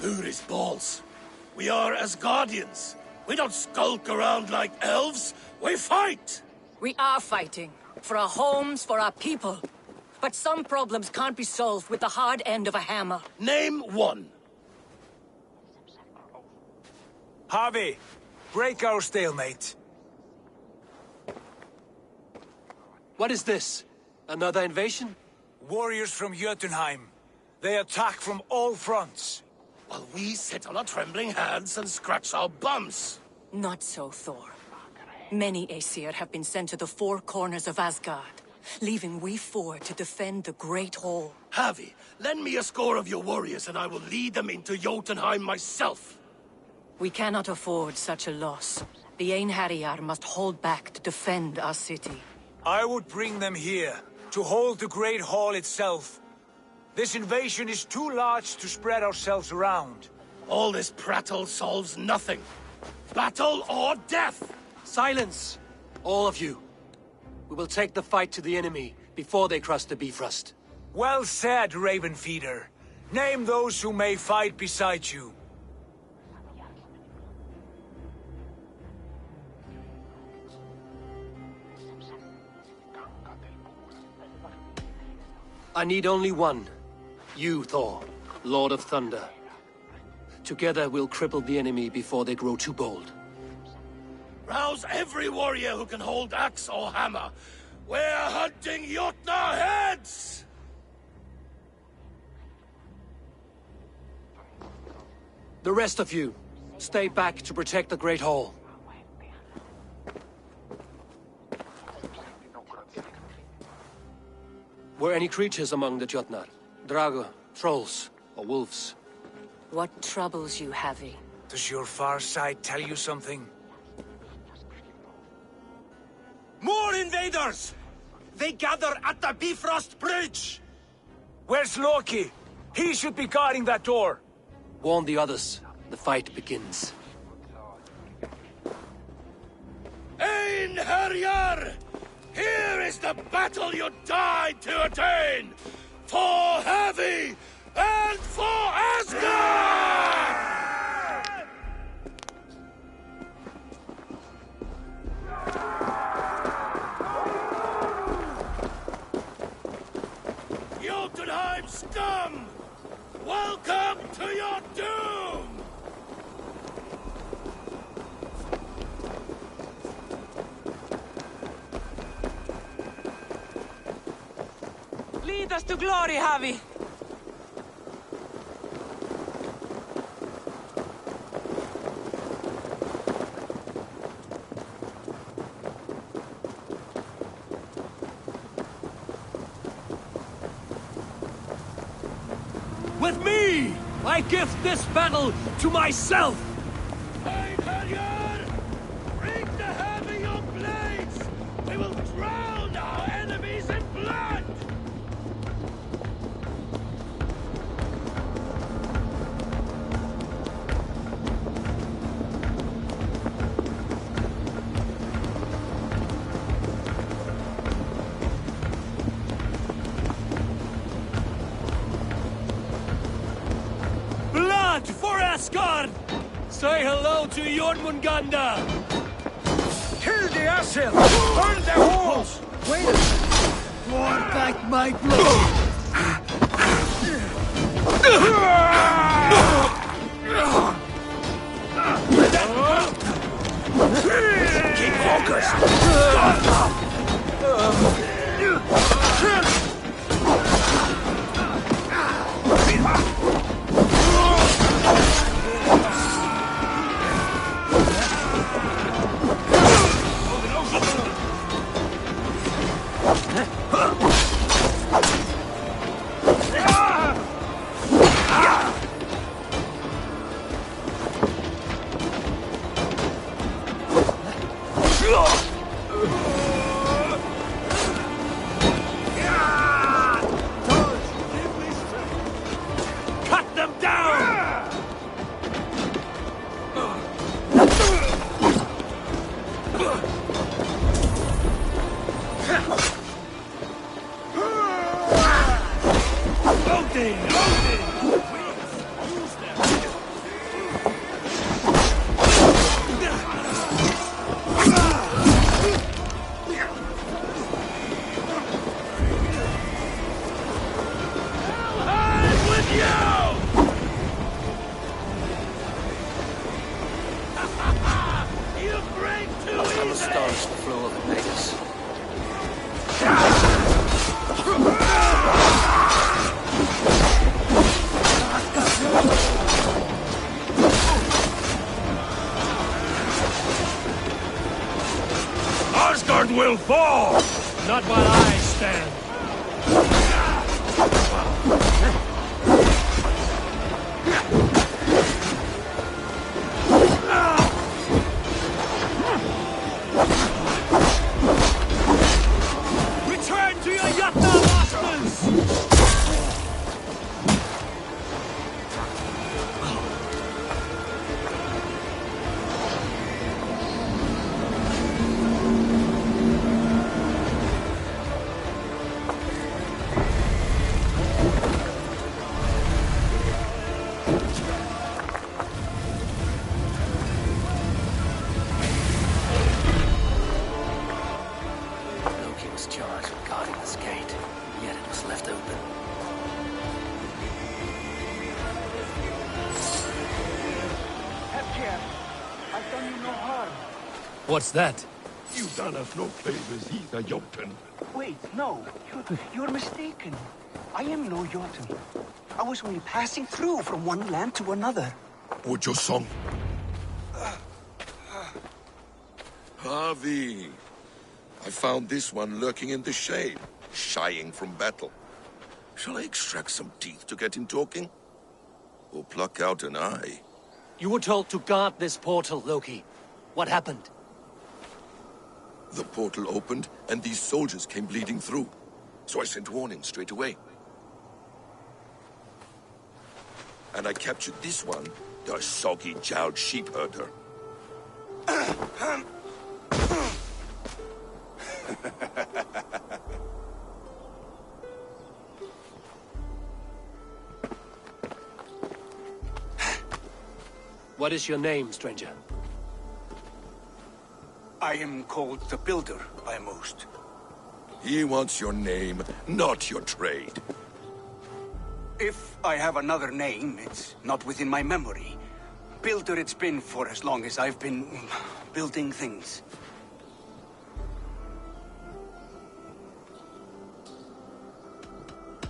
His balls. We are as guardians. We don't skulk around like elves. We fight! We are fighting. For our homes, for our people. But some problems can't be solved with the hard end of a hammer. Name one. Harvey, break our stalemate. What is this? Another invasion? Warriors from Jotunheim. They attack from all fronts. While we sit on our trembling hands and scratch our bums. Not so, Thor. Many Aesir have been sent to the four corners of Asgard, leaving we four to defend the Great Hall. Havi, lend me a score of your warriors and I will lead them into Jotunheim myself. We cannot afford such a loss. The Einherjar must hold back to defend our city. I would bring them here, to hold the Great Hall itself. This invasion is too large to spread ourselves around. All this prattle solves nothing. Battle or death! Silence! All of you. We will take the fight to the enemy before they cross the Bifrost. Well said, Ravenfeeder. Name those who may fight beside you. I need only one. You, Thor, Lord of Thunder. Together we'll cripple the enemy before they grow too bold. Rouse every warrior who can hold axe or hammer. We're hunting Jotnar heads! The rest of you, stay back to protect the Great Hall. Were any creatures among the Jotnar? Drago, trolls, or wolves? What troubles you, Havi? Does your far side tell you something? More invaders! They gather at the Bifrost Bridge! Where's Loki? He should be guarding that door! Warn the others. The fight begins. Einherjar! Here is the battle you died to attain! For Havi and for Asgard! Jotunheim scum! Welcome to your doom! Lead us to glory, Havi! With me! I give this battle to myself! Einherjar! Bring the Havi your blades! We will drown our enemies in blood! Blood for Asgard! Say hello to Jormungandr! Kill the asshole! Burn the halls! Wait a minute! More back my blood! Keep focused! Cut them down! Odin! Odin! Use them! will fall! Not while I stand. Return to your Yatna masters! Loki was charged with guarding this gate, yet it was left open. Have care. I've done you no harm. What's that? You done us no favors either, Jotun. Wait, no. You're mistaken. I am no Jotun. I was only passing through from one land to another. What's your song? Harvey. I found this one lurking in the shade, shying from battle. Shall I extract some teeth to get him talking? Or pluck out an eye? You were told to guard this portal, Loki. What happened? The portal opened, and these soldiers came bleeding through. So I sent warning straight away. And I captured this one, the soggy-jowled sheep herder. What is your name, stranger? I am called the Builder by most. He wants your name, not your trade. If I have another name, it's not within my memory. Builder it's been for as long as I've been building things.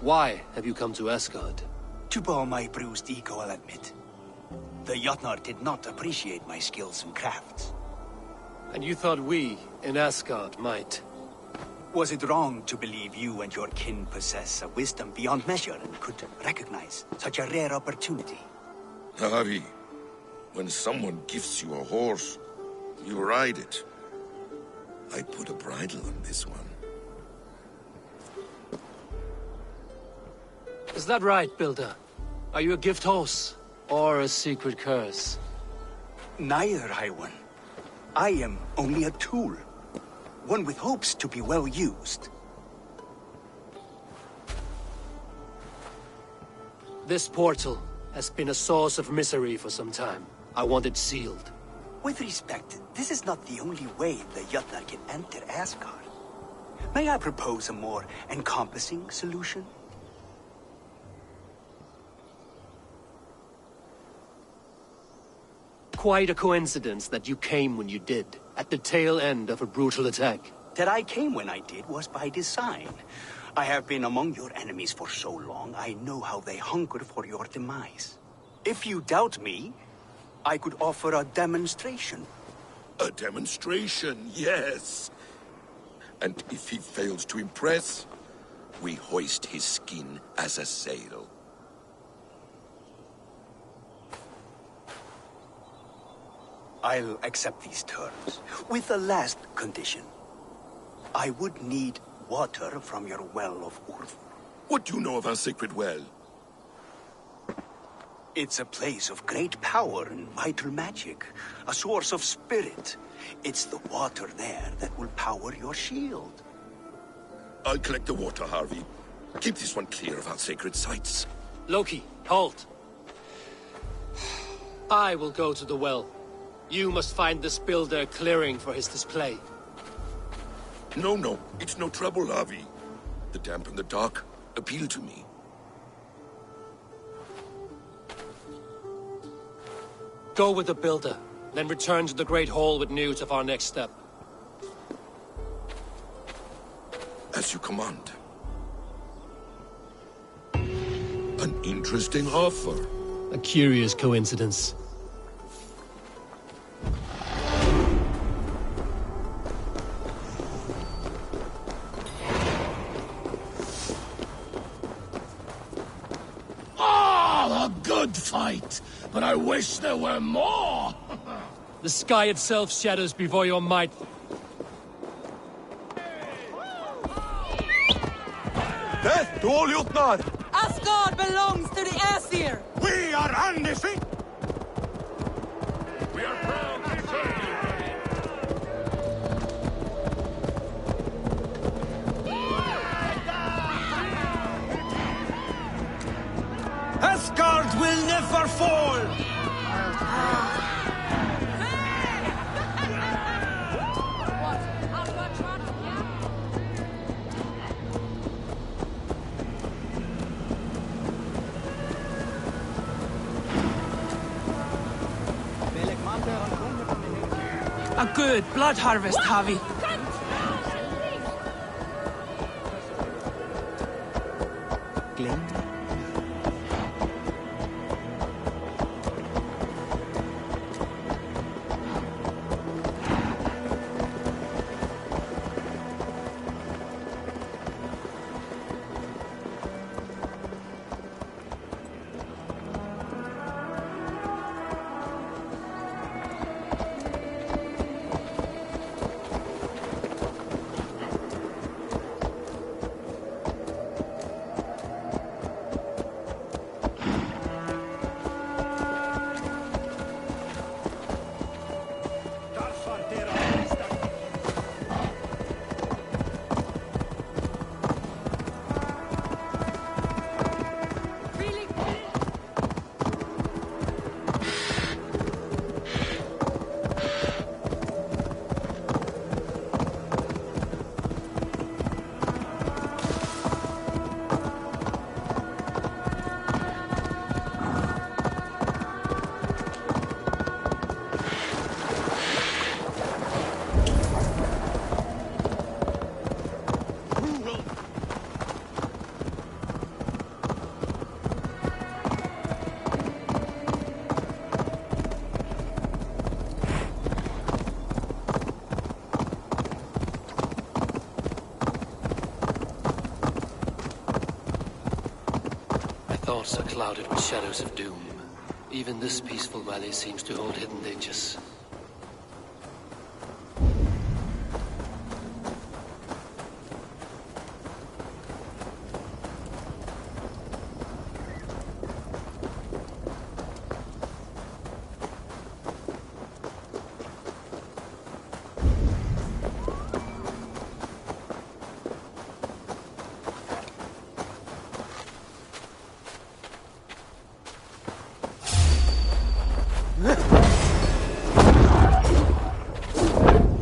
Why have you come to Asgard? To bow my bruised ego, I'll admit. The Jotnar did not appreciate my skills and crafts. And you thought we, in Asgard, might? Was it wrong to believe you and your kin possess a wisdom beyond measure and could recognize such a rare opportunity? Harvey, when someone gifts you a horse, you ride it. I put a bridle on this one. Is that right, Builder? Are you a gift horse? Or a secret curse? Neither, High One. I am only a tool. One with hopes to be well used. This portal has been a source of misery for some time. I want it sealed. With respect, this is not the only way the Jotnar can enter Asgard. May I propose a more encompassing solution? Quite a coincidence that you came when you did, at the tail end of a brutal attack. That I came when I did was by design. I have been among your enemies for so long, I know how they hunger for your demise. If you doubt me, I could offer a demonstration. A demonstration, yes. And if he fails to impress, we hoist his skin as a sail. I'll accept these terms, with a last condition. I would need water from your well of Urvur. What do you know of our sacred well? It's a place of great power and vital magic, a source of spirit. It's the water there that will power your shield. I'll collect the water, Harvey. Keep this one clear of our sacred sites. Loki, halt! I will go to the well. You must find this builder clearing for his display. No, it's no trouble, Harvey. The damp and the dark appeal to me. Go with the builder, then return to the Great Hall with news of our next step. As you command. An interesting offer. A curious coincidence. good fight, but I wish there were more! The sky itself shadows before your might. Death to all Jotnar! Asgard belongs to the Aesir! We are undefeated! We are proud to serve you! Asgard will never fall! A good blood harvest, Javi. Thoughts are clouded with shadows of doom. Even this peaceful valley seems to hold hidden dangers.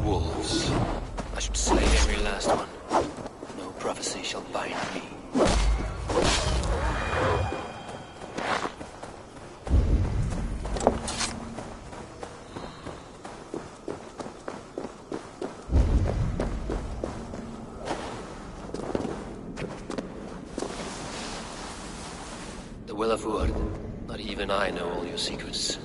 Wolves. I should slay every last one. No prophecy shall bind me. The Will of Word. Not even I know all your secrets.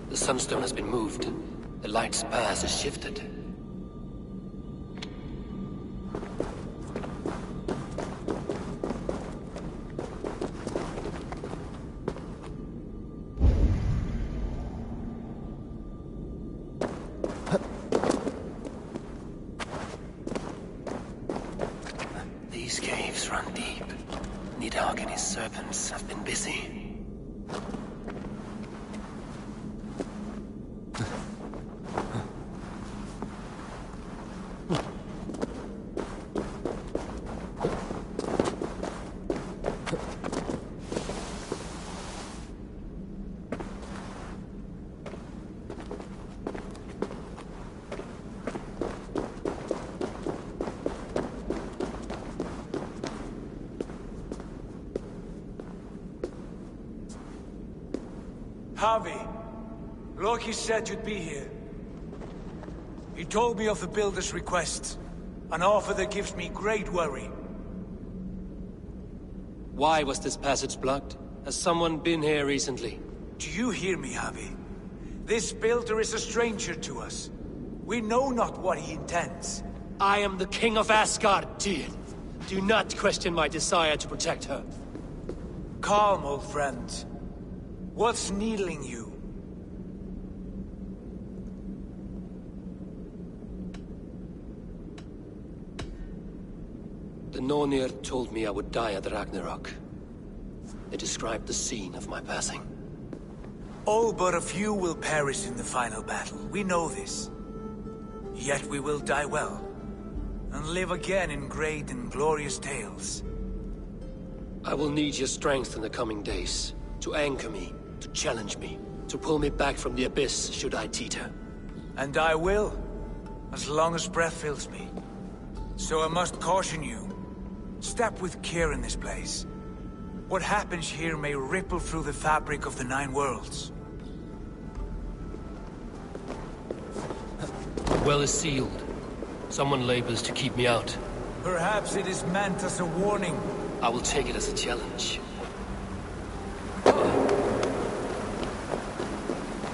The sunstone has been moved. The light's path is shifted. These caves run deep. Nidhogg and his serpents have been busy. Javi, Loki said you'd be here. He told me of the Builder's request, an offer that gives me great worry. Why was this passage blocked? Has someone been here recently? Do you hear me, Javi? This Builder is a stranger to us. We know not what he intends. I am the King of Asgard, Tyr. Do not question my desire to protect her. Calm, old friend. What's needling you? The Nornir told me I would die at Ragnarok. They described the scene of my passing. All but a few will perish in the final battle. We know this. Yet we will die well, and live again in great and glorious tales. I will need your strength in the coming days, to anchor me, to challenge me, to pull me back from the abyss should I teeter. And I will, as long as breath fills me. So I must caution you. Step with care in this place. What happens here may ripple through the fabric of the Nine Worlds. The well is sealed. Someone labors to keep me out. Perhaps it is meant as a warning. I will take it as a challenge.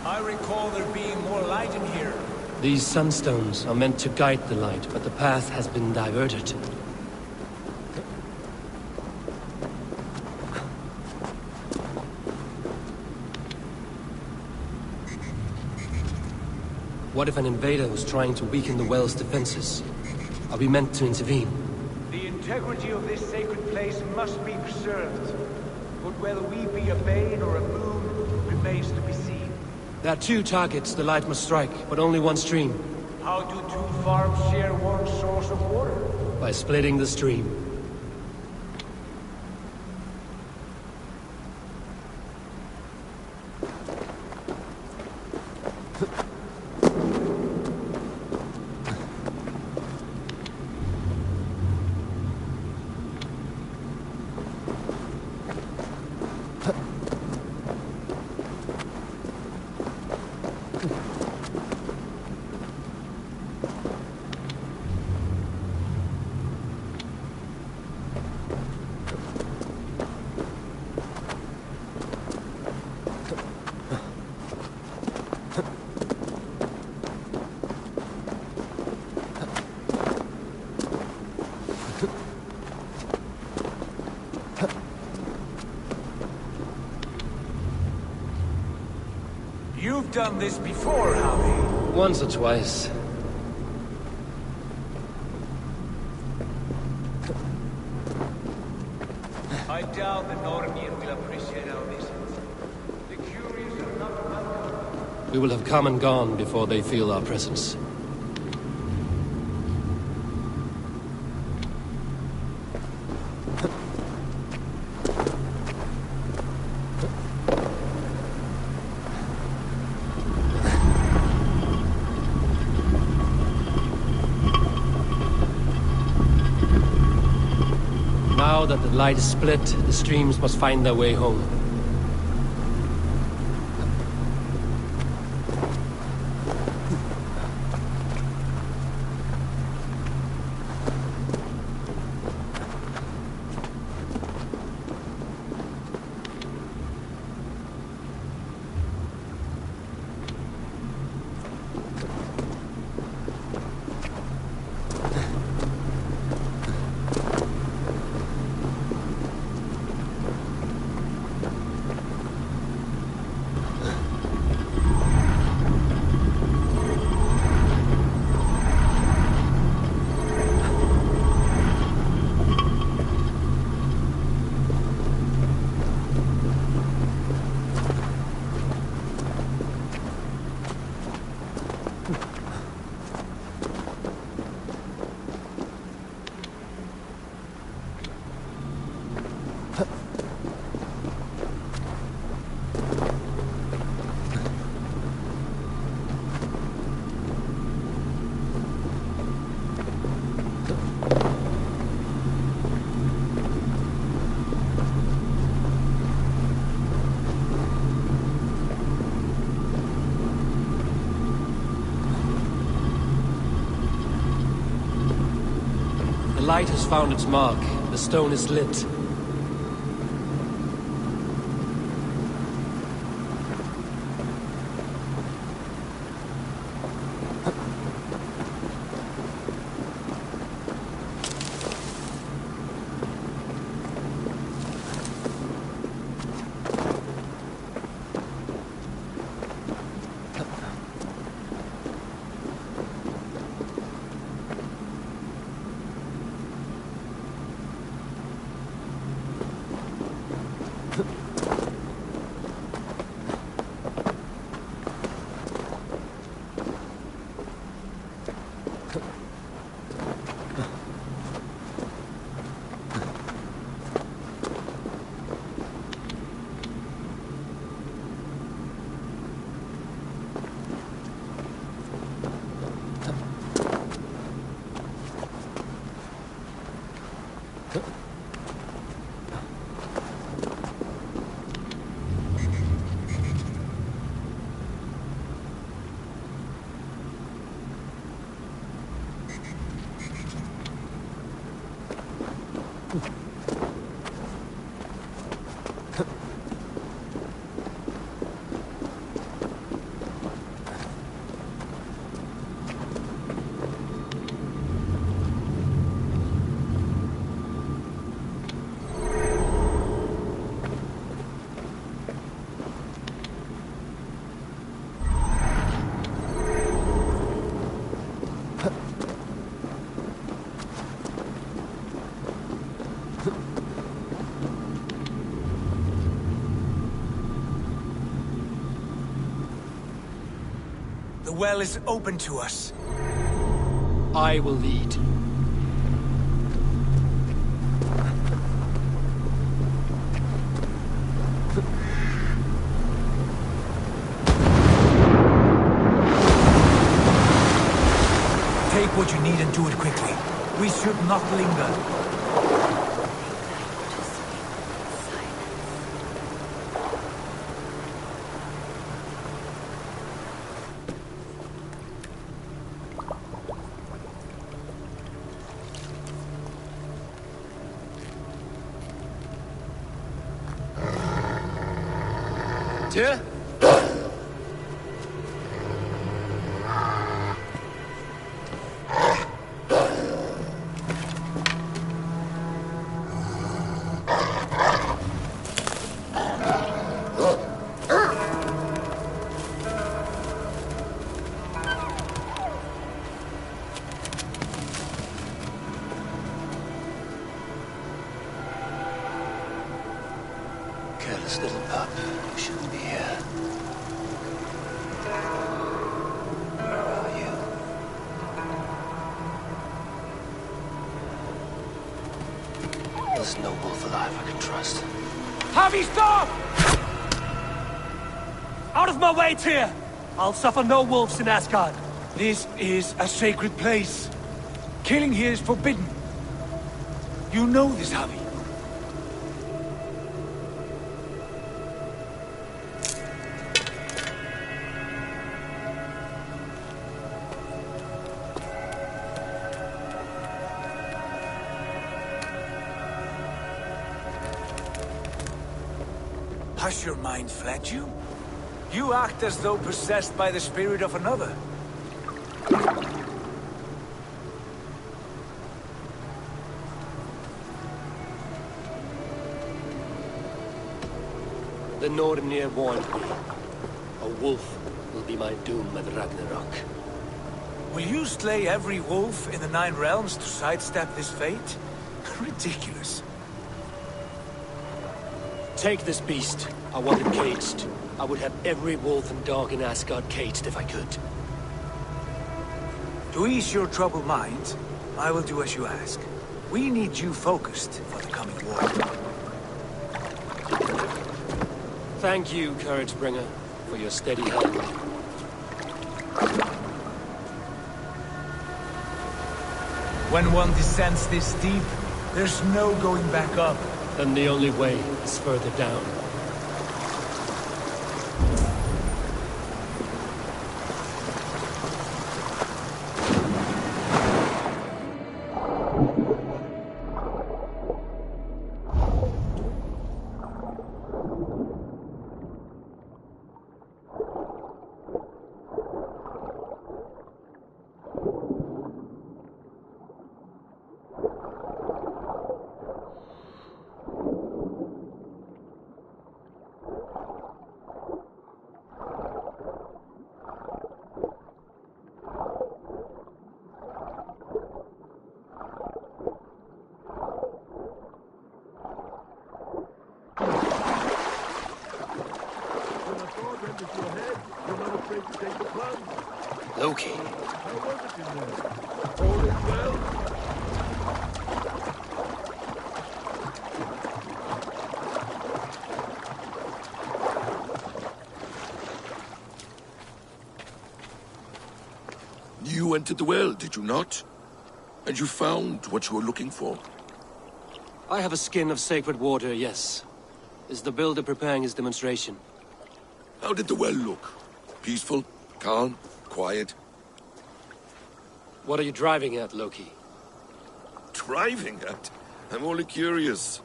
I recall there being more light in here. These sunstones are meant to guide the light, but the path has been diverted. What if an invader was trying to weaken the well's defenses? Are we meant to intervene? The integrity of this sacred place must be preserved. But whether we be a bane or a boon remains to be seen. There are two targets the light must strike, but only one stream. How do two farms share one source of water? By splitting the stream. You've done this before, Javi. Once or twice. I doubt the Nornir will appreciate our visit. The curious are not welcome. We will have come and gone before they feel our presence. Now that the light is split, the streams must find their way home. light has found its mark. The stone is lit. The well is open to us. I will lead. Take what you need and do it quickly. We should not linger. Tyr? Careless little pup. You shouldn't be here. Where are you? There's no wolf alive I can trust. Javi, stop! Out of my way, Tyr! I'll suffer no wolves in Asgard. This is a sacred place. Killing here is forbidden. You know this, Javi. Has your mind fled you? You act as though possessed by the spirit of another. The Nornir warned me. A wolf will be my doom at Ragnarok. Will you slay every wolf in the Nine Realms to sidestep this fate? Ridiculous. Take this beast. I want it caged. I would have every wolf and dog in Asgard caged if I could. To ease your troubled mind, I will do as you ask. We need you focused for the coming war. Thank you, Couragebringer, for your steady hand. When one descends this deep, there's no going back up. Then the only way is further down. afraid to take the plunge. Loki. How was it in there? All is well? You entered the well, did you not? And you found what you were looking for. I have a skin of sacred water, yes. Is the builder preparing his demonstration? How did the well look? Peaceful? Calm? Quiet? What are you driving at, Loki? Driving at? I'm only curious.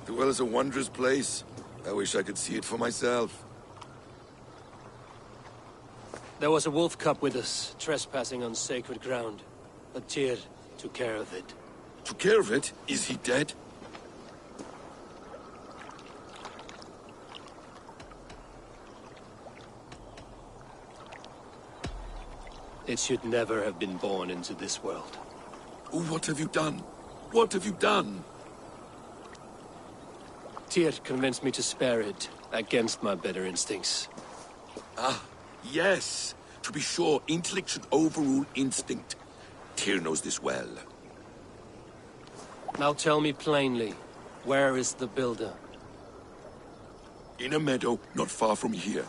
The well is a wondrous place. I wish I could see it for myself. There was a wolf cub with us, trespassing on sacred ground. But Tyr took care of it. Took care of it? Is he dead? It should never have been born into this world. Oh, what have you done? What have you done? Tyr convinced me to spare it, against my better instincts. Ah, yes. To be sure, intellect should overrule instinct. Tyr knows this well. Now tell me plainly, where is the builder? In a meadow not far from here.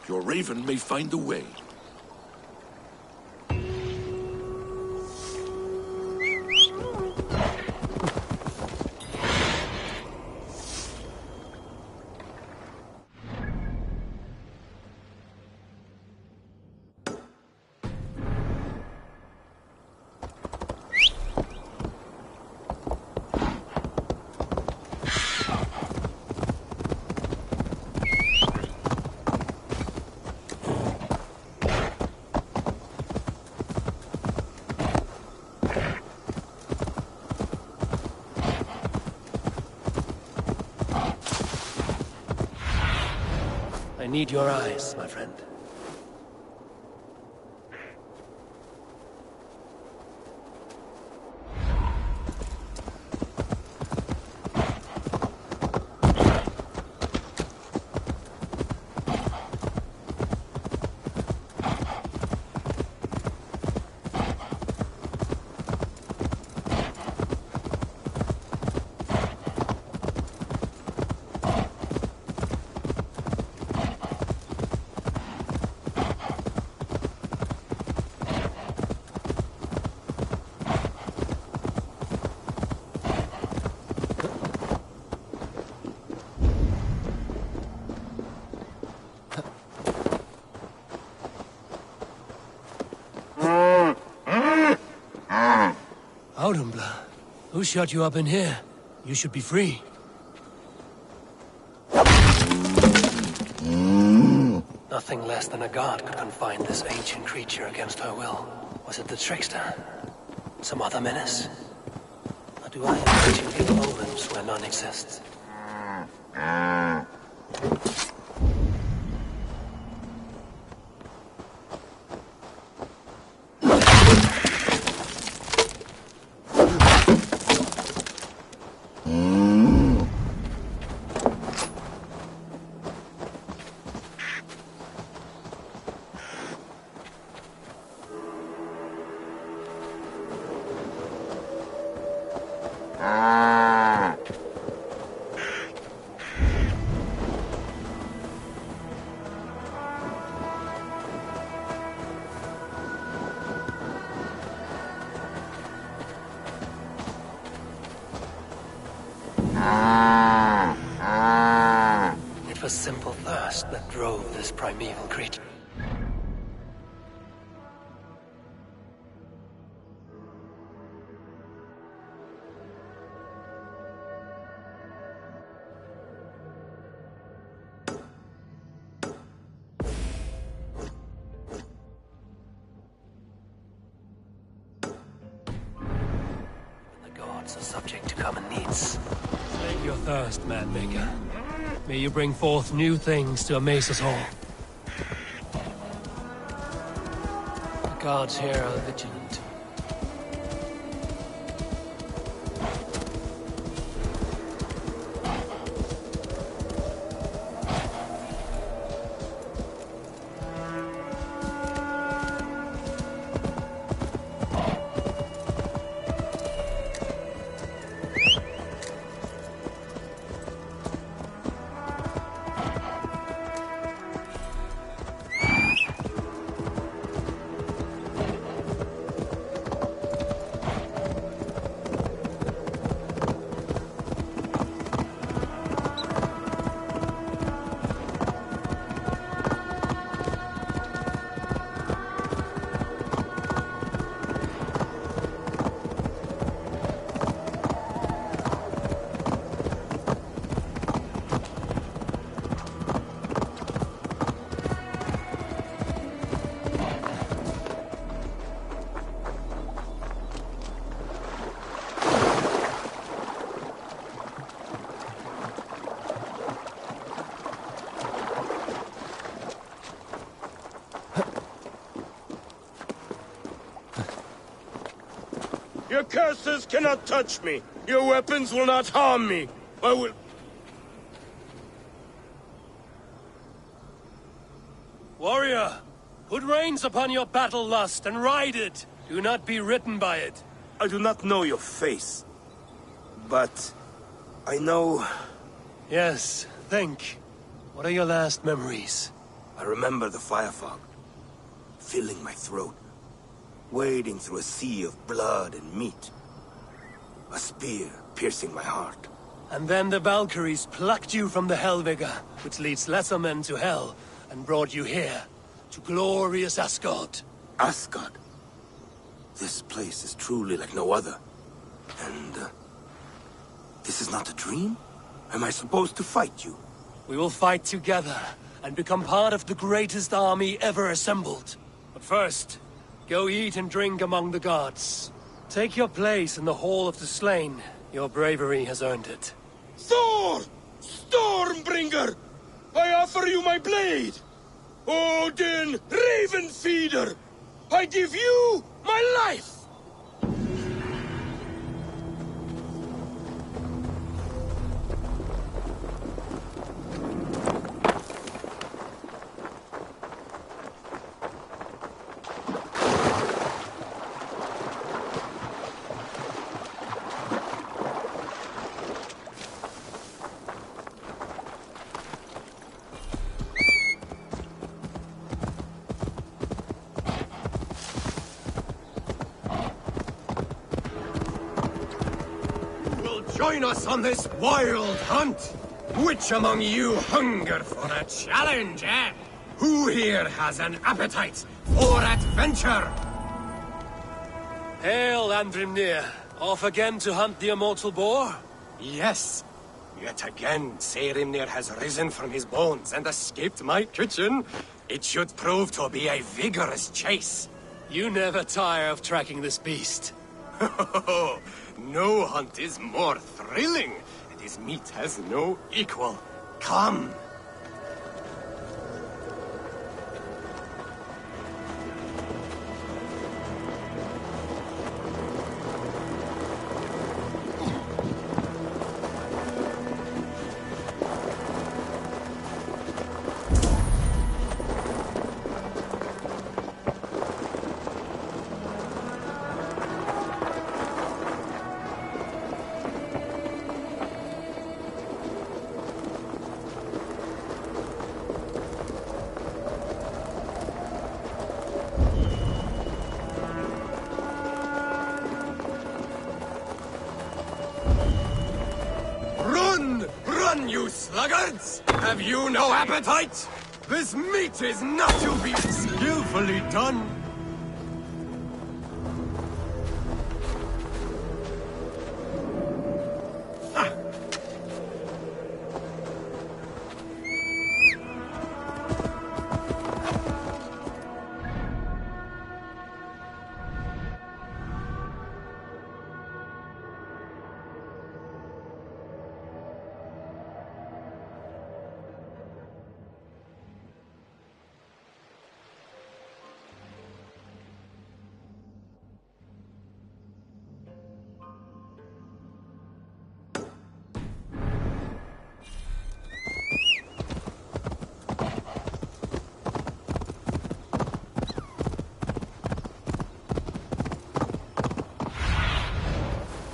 Your raven may find the way. I need your eyes, my friend. Audumbla, who shut you up in here? You should be free. Nothing less than a god could confine this ancient creature against her will. Was it the trickster? Some other menace? Or do I imagine ill omens where none exists? It was simple thirst that drove this primeval creature. The gods are subject to common needs. Slake your thirst, man-maker. May you bring forth new things to amaze us all. The gods here are vigilant. The curses cannot touch me. Your weapons will not harm me. I will... Warrior, put reins upon your battle lust and ride it. Do not be ridden by it. I do not know your face. But... I know... Yes, think. What are your last memories? I remember the fire fog. Filling my throat. Wading through a sea of blood and meat. A spear piercing my heart. And then the Valkyries plucked you from the Helvega, which leads lesser men to hell, and brought you here, to glorious Asgard. Asgard? This place is truly like no other. And, this is not a dream? Am I supposed to fight you? We will fight together, and become part of the greatest army ever assembled. But first, go eat and drink among the gods. Take your place in the Hall of the Slain. Your bravery has earned it. Thor! Stormbringer! I offer you my blade! Odin, Raven Feeder! I give you my life! Join us on this wild hunt! Which among you hunger for a challenge, eh? Who here has an appetite for adventure? Hail, Andrimnir. Off again to hunt the immortal boar? Yes. Yet again, Saerimnir has risen from his bones and escaped my kitchen. It should prove to be a vigorous chase. You never tire of tracking this beast. No hunt is more thrilling, and his meat has no equal. Come! Run, you sluggards! Have you no appetite? This meat is not to be skillfully done.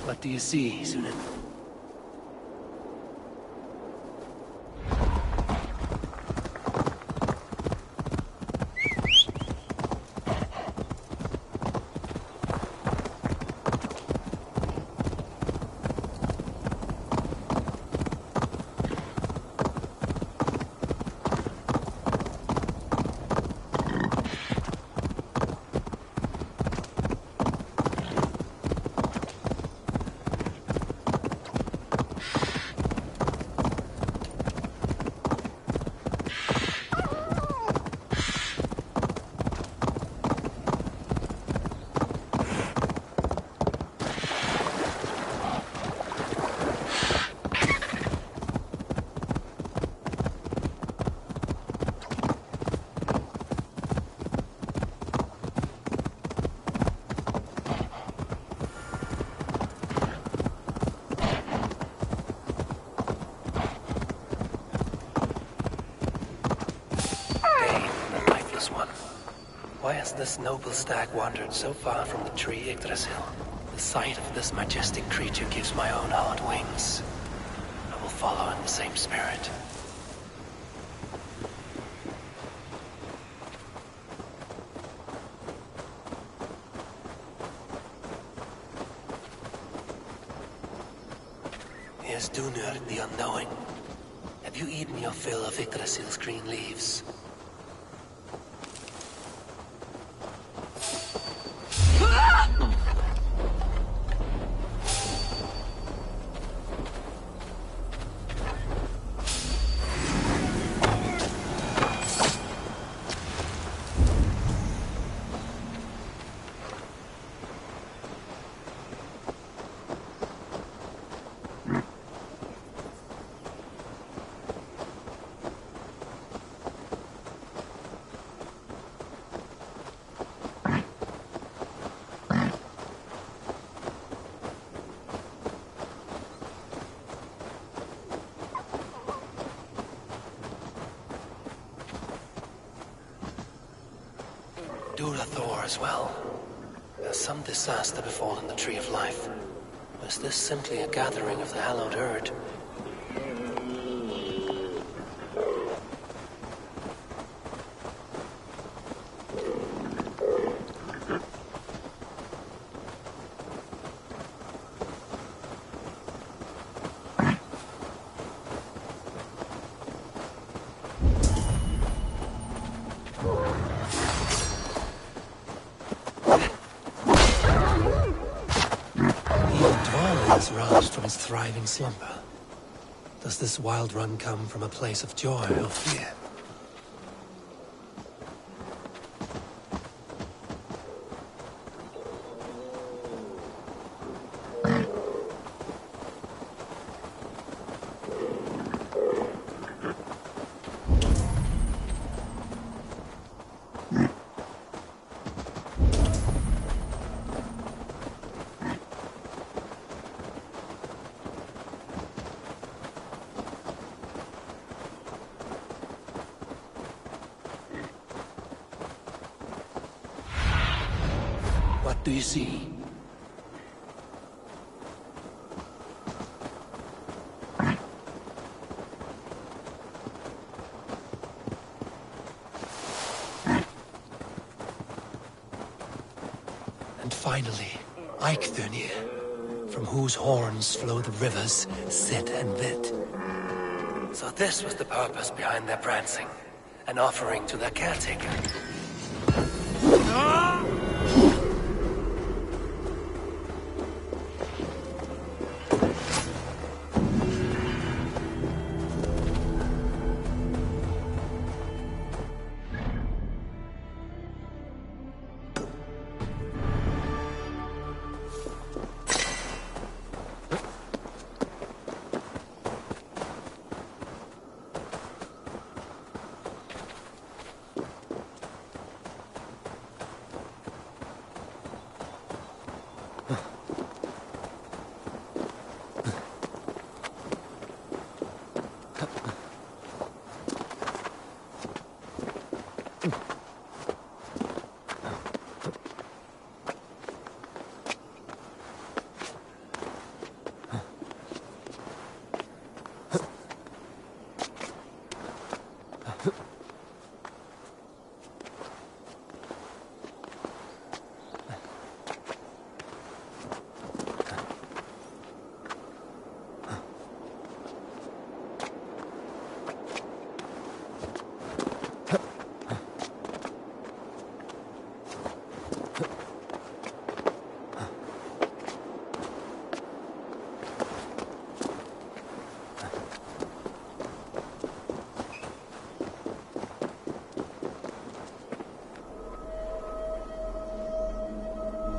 What do you see, Sunan? Faithless One. Why has this noble stag wandered so far from the tree Yggdrasil? The sight of this majestic creature gives my own heart wings. I will follow in the same spirit. Here's Dunur, the Unknowing. Have you eaten your fill of Yggdrasil's green leaves? Thor as well. Has some disaster befallen the Tree of Life? Or is this simply a gathering of the hallowed herd? Roused from his thriving slumber. Does this wild run come from a place of joy or fear? What do you see? And finally, Eikthrunir, from whose horns flow the rivers Sid and Vid. So this was the purpose behind their prancing, an offering to their caretaker.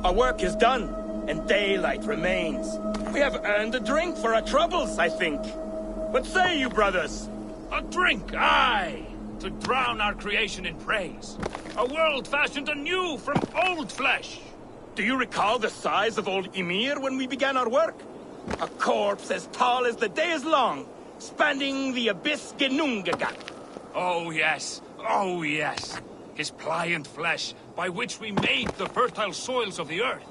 Our work is done, and daylight remains. We have earned a drink for our troubles, I think. What say you, brothers? A drink, aye! To drown our creation in praise. A world fashioned anew from old flesh. Do you recall the size of old Ymir when we began our work? A corpse as tall as the day is long, spanning the abyss Genungagat. Oh yes, oh yes. his pliant flesh, by which we made the fertile soils of the earth.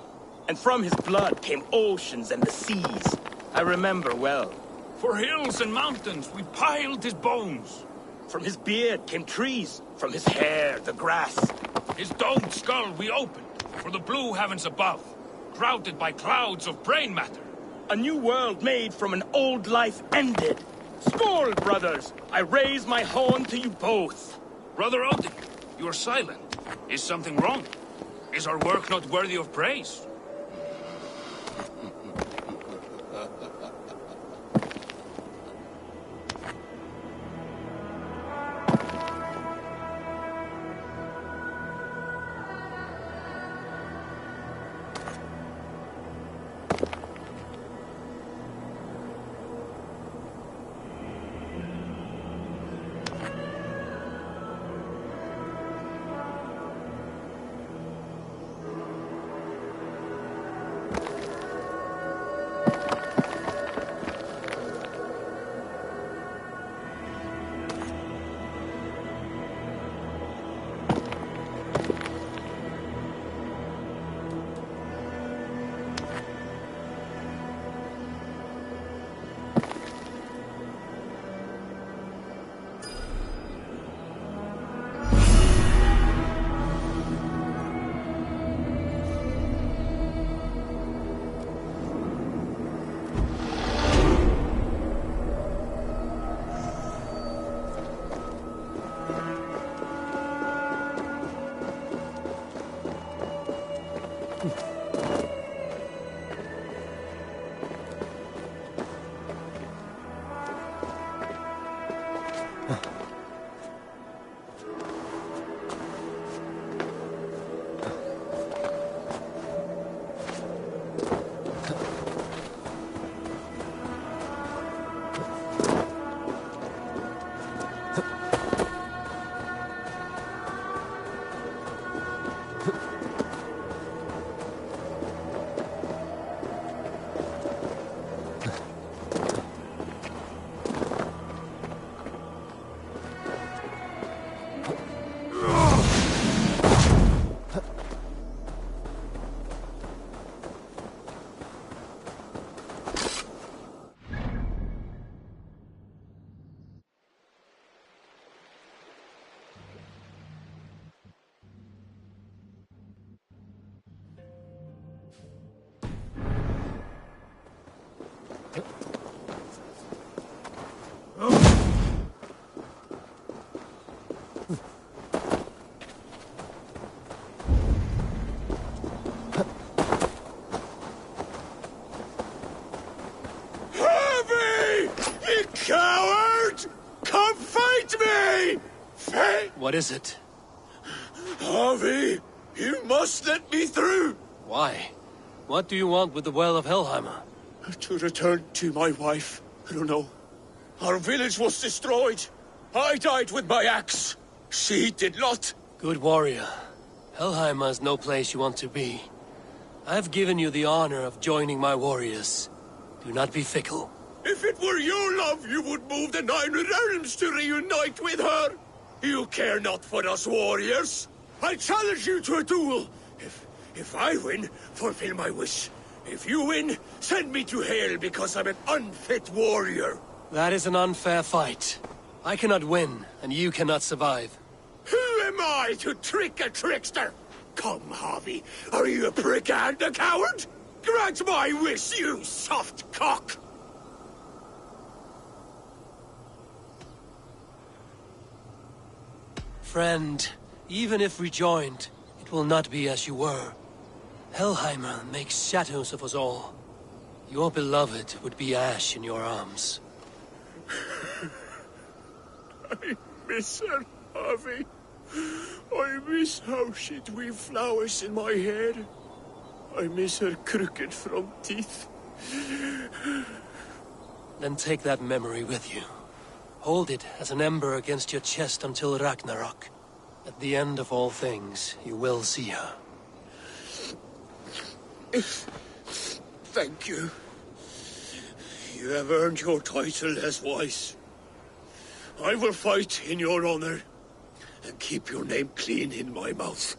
And from his blood came oceans and the seas. I remember well. For hills and mountains we piled his bones. From his beard came trees, from his hair the grass. His domed skull we opened, for the blue heavens above, crowded by clouds of brain matter. A new world made from an old life ended. Skål, brothers! I raise my horn to you both. Brother Odin, you are silent. Is something wrong? Is our work not worthy of praise? Coward! Come fight me! What is it? Harvey, you must let me through! Why? What do you want with the Well of Helheimer? To return to my wife. I don't know. Our village was destroyed. I died with my axe. She did not. Good warrior. Helheimer is no place you want to be. I've given you the honor of joining my warriors. Do not be fickle. If it were your love, you would move the 9 realms to reunite with her. You care not for us warriors. I challenge you to a duel. If I win, fulfill my wish. If you win, send me to hell because I'm an unfit warrior. That is an unfair fight. I cannot win, and you cannot survive. Who am I to trick a trickster? Come, Harvey. Are you a prick and a coward? Grant my wish, you soft cock! Friend, even if rejoined, it will not be as you were. Helheimer makes shadows of us all. Your beloved would be ash in your arms. I miss her, Harvey. I miss how she'd weave flowers in my hair. I miss her crooked front teeth. Then take that memory with you. Hold it as an ember against your chest until Ragnarok. At the end of all things, you will see her. Thank you. You have earned your title as wise. I will fight in your honor. and keep your name clean in my mouth.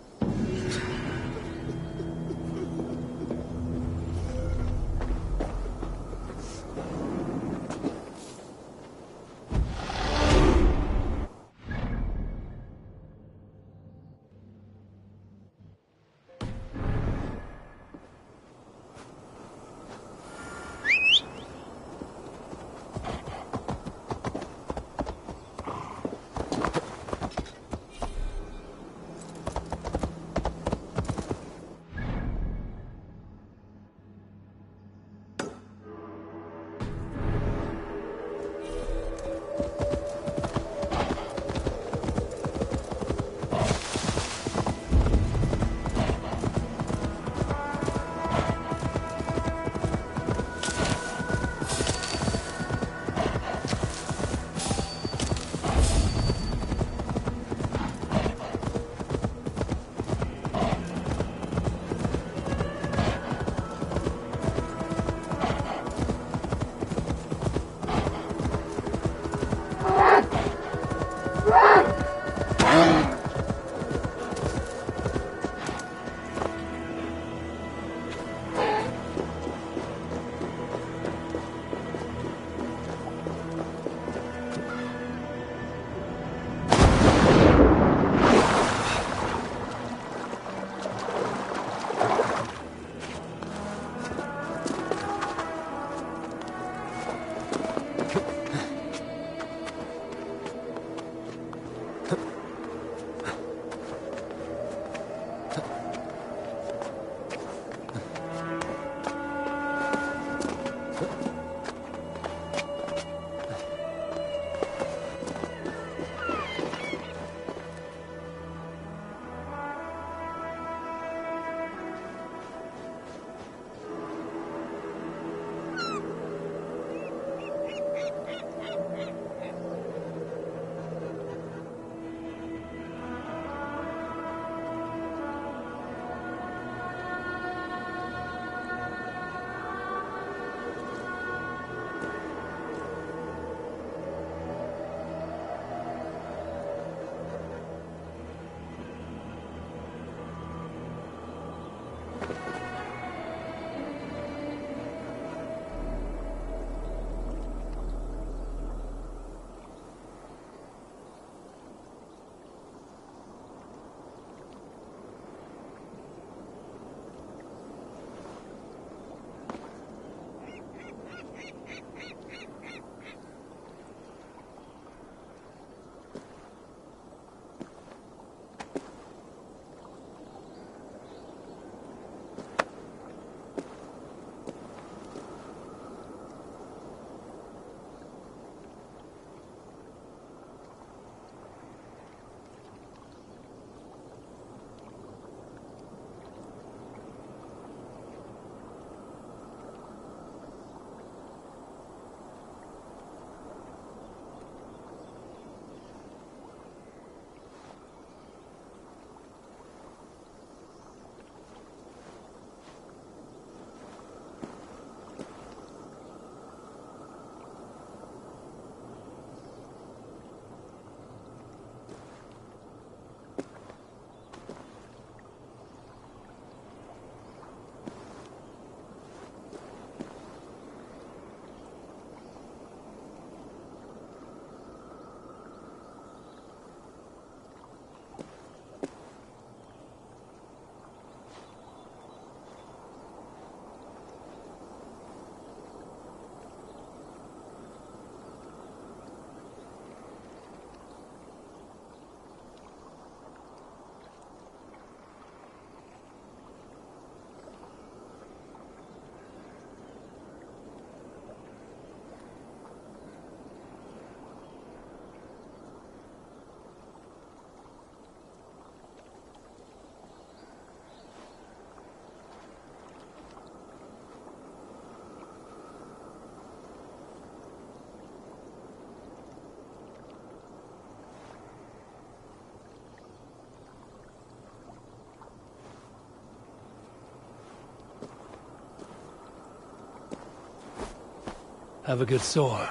Have a good soar.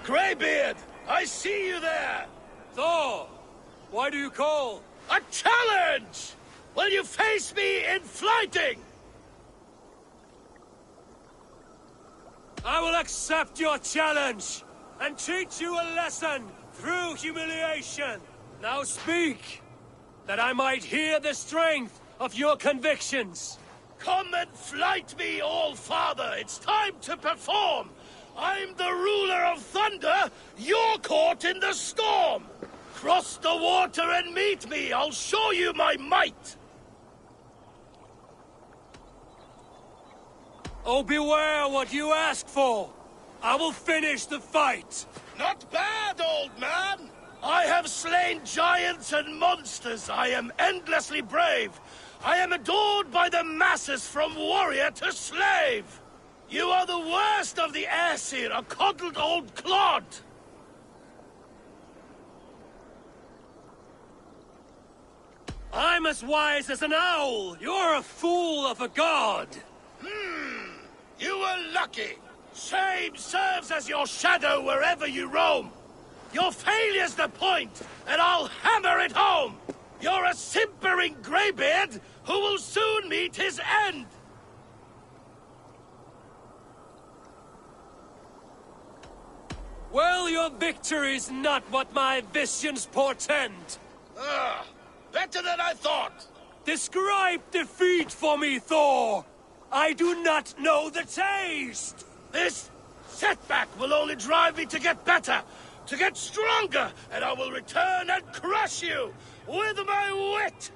Greybeard! I see you there! Thor! Why do you call? A challenge! Will you face me in fighting? I will accept your challenge and teach you a lesson through humiliation. Now speak, that I might hear the strength of your convictions. Come and fight me, All-Father! It's time to perform! I'm the ruler of thunder, you're caught in the storm! Cross the water and meet me, I'll show you my might! Oh, beware what you ask for! I will finish the fight! Not bad, old man! I have slain giants and monsters. I am endlessly brave. I am adored by the masses from warrior to slave. You are the worst of the Aesir, a coddled old clod. I'm as wise as an owl. You're a fool of a god. You were lucky. Shame serves as your shadow wherever you roam. Your failure's the point, and I'll hammer it home. You're a simpering greybeard who will soon meet his end. Well, your victory's not what my visions portend. Better than I thought. Describe defeat for me, Thor. I do not know the taste. This setback will only drive me to get better, to get stronger, and I will return and crush you with my wit.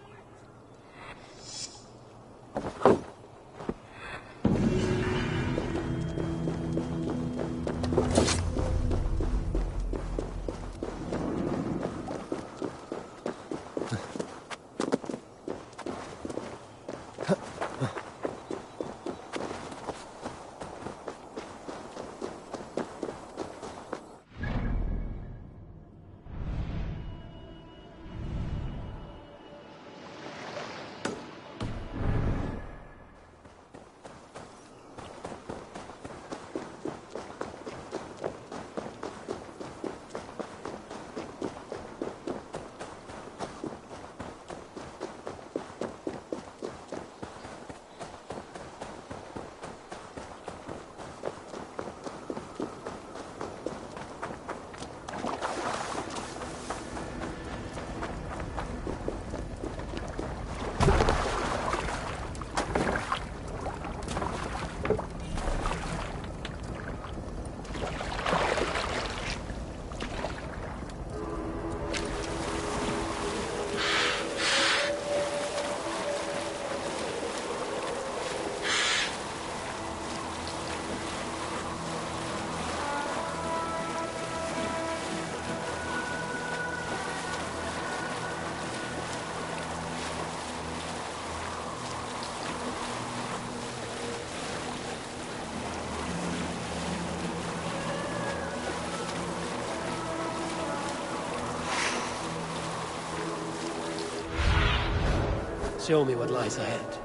Show me what lies ahead.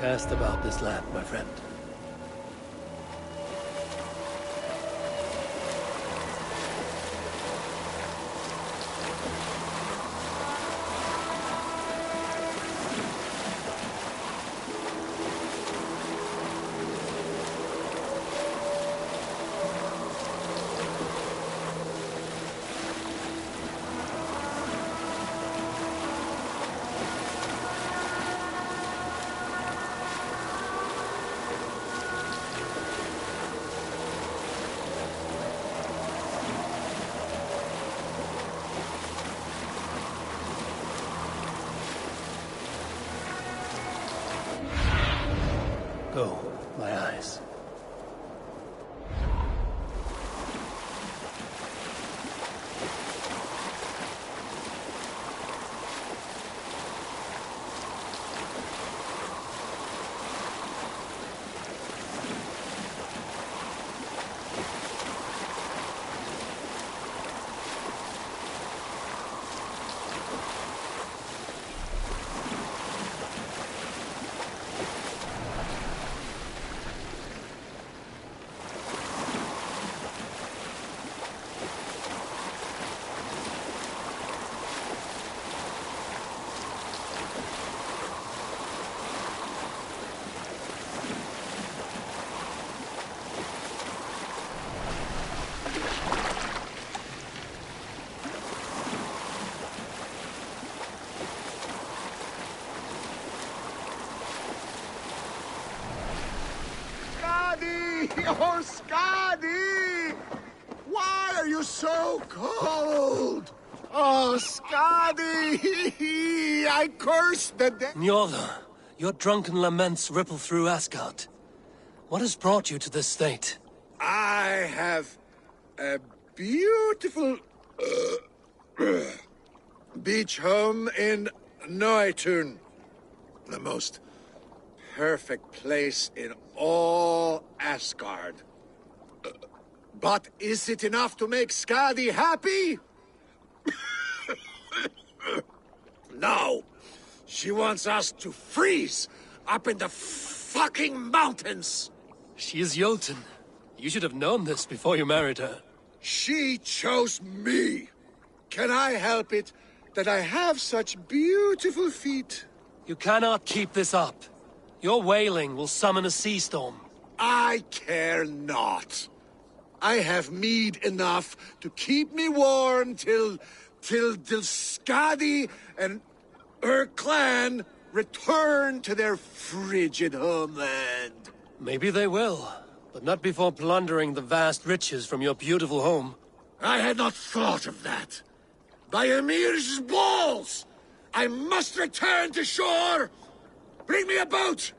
Cast about this land, my friend. so cold! Oh, Skadi! I curse the day. Njorda, your drunken laments ripple through Asgard. What has brought you to this state? I have a beautiful beach home in Noitun. The most perfect place in all Asgard. But is it enough to make Skadi happy? No. She wants us to freeze up in the fucking mountains. She is Jotun. You should have known this before you married her. She chose me. Can I help it that I have such beautiful feet? You cannot keep this up. Your wailing will summon a sea storm. I care not. I have mead enough to keep me warm till Skadi and her clan return to their frigid homeland. Maybe they will, but not before plundering the vast riches from your beautiful home. I had not thought of that. By Ymir's balls! I must return to shore! Bring me a boat!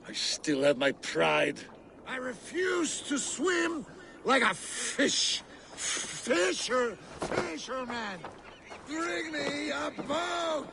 I still have my pride. I refuse to swim like a fisherman! Bring me a boat!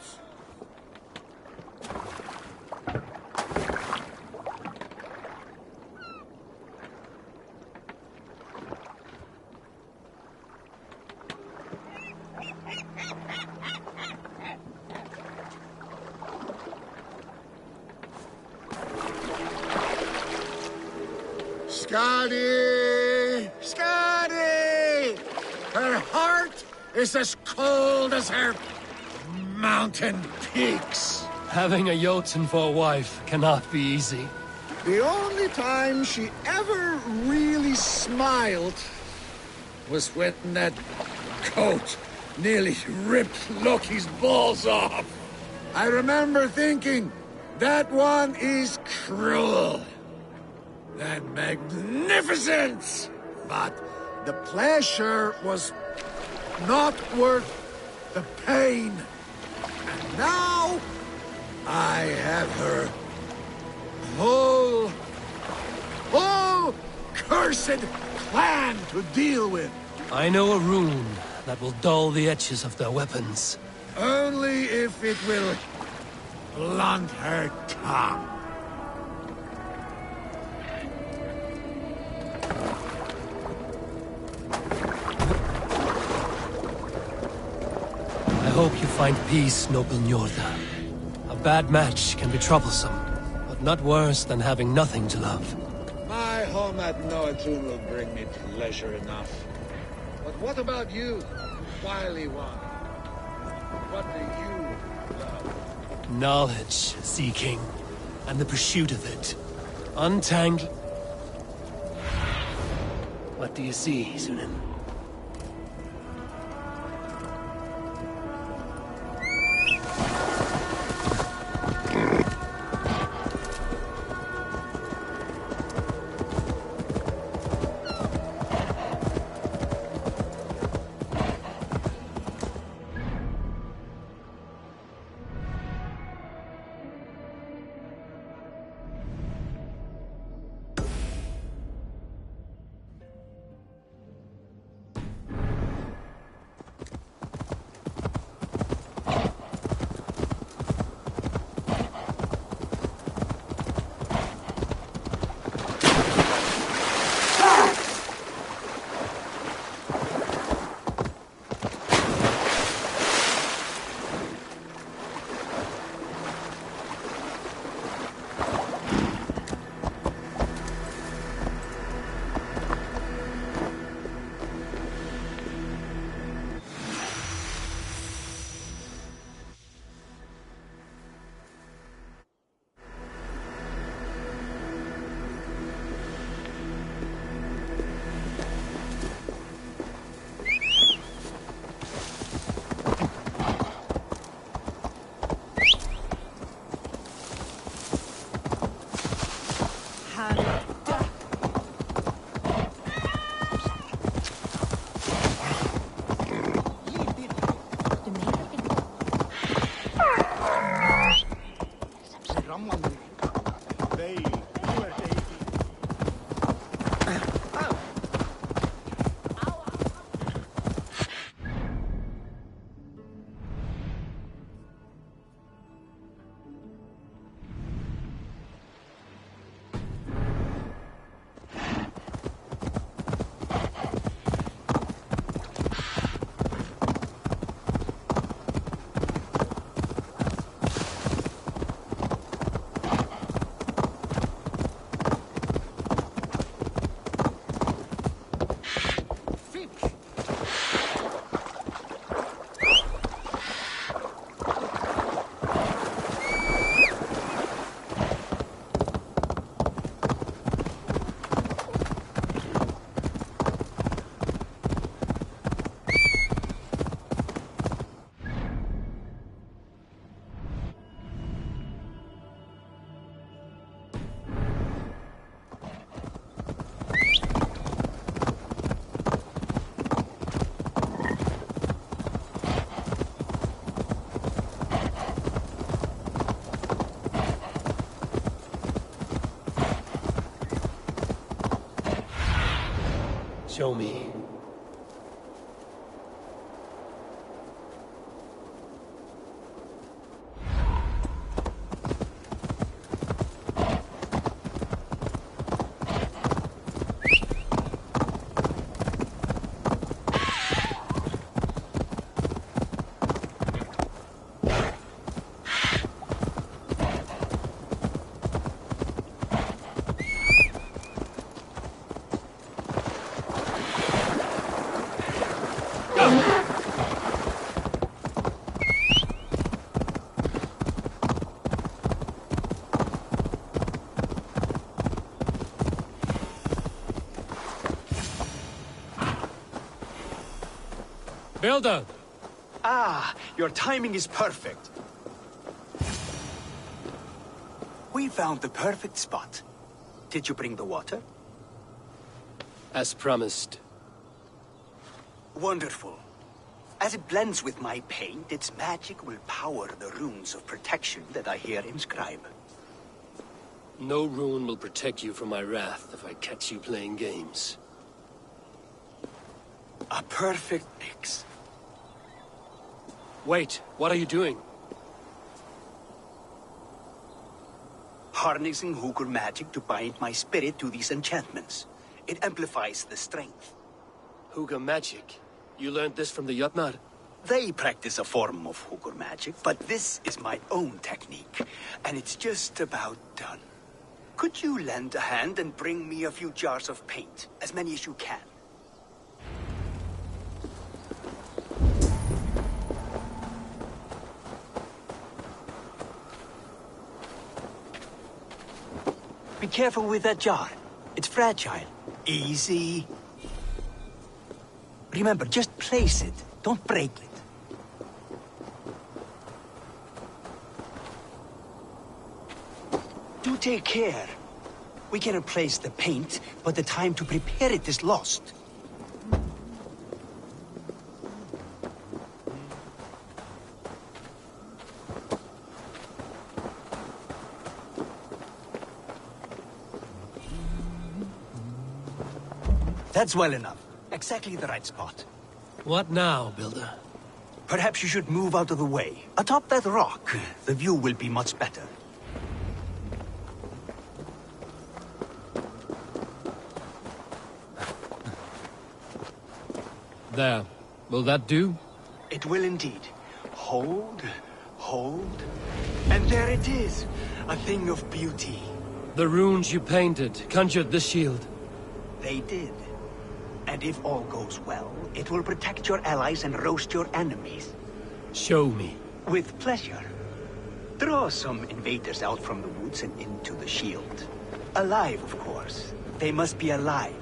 Skadi! Skadi! Her heart is as cold as her mountain peaks. Having a Jotun for a wife cannot be easy. The only time she ever really smiled was when that coat nearly ripped Loki's balls off. I remember thinking, that one is cruel and magnificent. But the pleasure was not worth the pain. And now I have her whole cursed clan to deal with. I know a rune that will dull the edges of their weapons. Only if it will blunt her tongue. I hope you find peace, noble Njorda. A bad match can be troublesome, but not worse than having nothing to love. My home at Noatun will bring me pleasure enough. But what about you, wily one? What do you love? Knowledge seeking, and the pursuit of it. Untangle. What do you see, Sunan? Show me. Builder! Ah, your timing is perfect. We found the perfect spot. Did you bring the water? As promised. Wonderful. As it blends with my paint, its magic will power the runes of protection that I hear inscribe. No rune will protect you from my wrath if I catch you playing games. A perfect mix. Wait, what are you doing? Harnessing Hooker magic to bind my spirit to these enchantments. It amplifies the strength. Hooker magic? You learned this from the Jotnar? They practice a form of Hooker magic, but this is my own technique, and it's just about done. Could you lend a hand and bring me a few jars of paint? As many as you can. Be careful with that jar. It's fragile. Easy. Remember, just place it. Don't break it. Do take care. We can replace the paint, but the time to prepare it is lost. That's well enough. Exactly the right spot. What now, Builder? Perhaps you should move out of the way. Atop that rock, the view will be much better. There. Will that do? It will indeed. Hold, hold, and there it is. A thing of beauty. The runes you painted conjured the shield. They did. And if all goes well, it will protect your allies and roast your enemies. Show me. With pleasure. Draw some invaders out from the woods and into the shield. Alive, of course. They must be alive.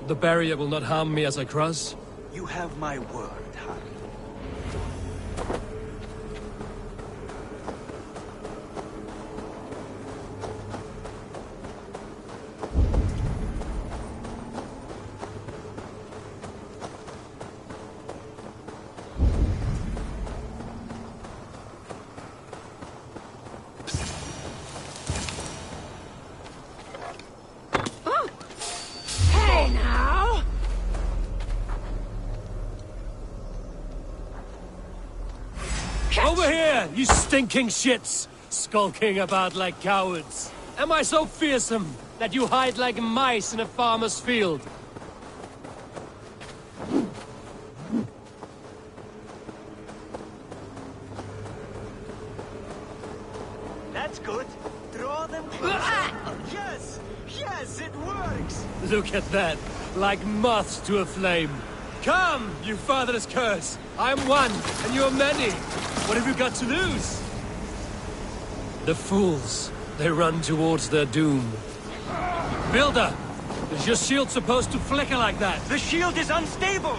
The barrier will not harm me as I cross? You have my word, Harry. Over here, you stinking shits! Skulking about like cowards. Am I so fearsome that you hide like mice in a farmer's field? That's good. Draw them closer. Yes! Yes, it works! Look at that, like moths to a flame. Come, you fatherless curse! I am one, and you are many. What have you got to lose? The fools. They run towards their doom. Builder! Is your shield supposed to flicker like that? The shield is unstable!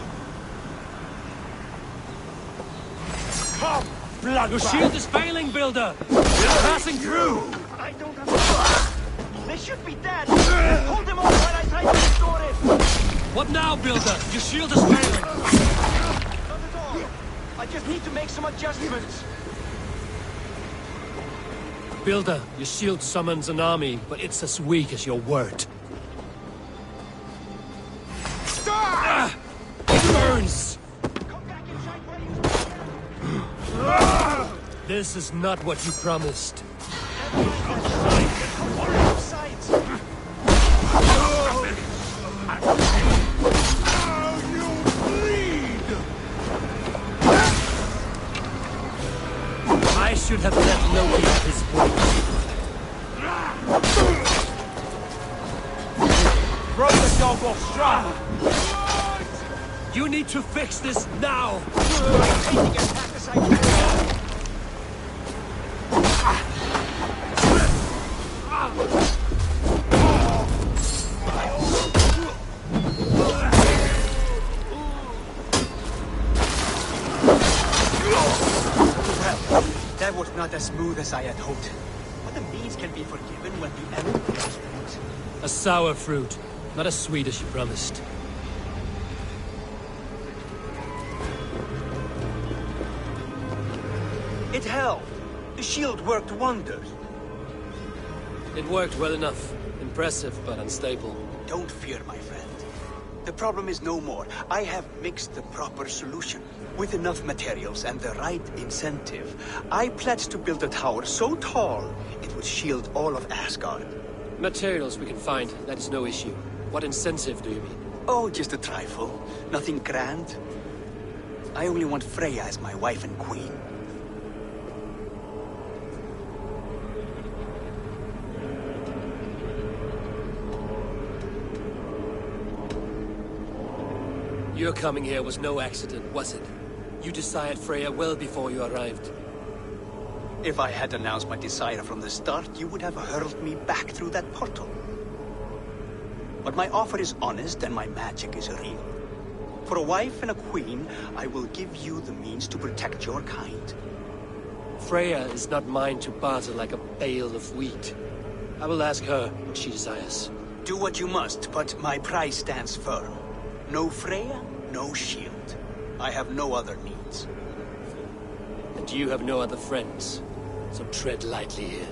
Come, blood! Your shield is failing, Builder! It's passing through! I don't understand. They should be dead! Hold them off while I try to restore it! What now, Builder? Your shield is failing! Not at all. I just need to make some adjustments. Builder, your shield summons an army, but it's as weak as your word. Stop! horns! This is not what you promised. I should have let Loki have his way. Throw the dog off strong! You need to fix this now! That was not as smooth as I had hoped. But the means can be forgiven when the enemy is fruit. A sour fruit, not as sweet as you promised. It held. The shield worked wonders. It worked well enough. Impressive, but unstable. Don't fear, my friend. The problem is no more. I have mixed the proper solution. With enough materials and the right incentive, I pledge to build a tower so tall it would shield all of Asgard. Materials we can find, that is no issue. What incentive do you mean? Oh, just a trifle. Nothing grand. I only want Freya as my wife and queen. Your coming here was no accident, was it? You desired Freya well before you arrived. If I had announced my desire from the start, you would have hurled me back through that portal. But my offer is honest and my magic is real. For a wife and a queen, I will give you the means to protect your kind. Freya is not mine to barter like a bale of wheat. I will ask her what she desires. Do what you must, but my price stands firm. No Freya, no shield. I have no other needs. And you have no other friends, so tread lightly here.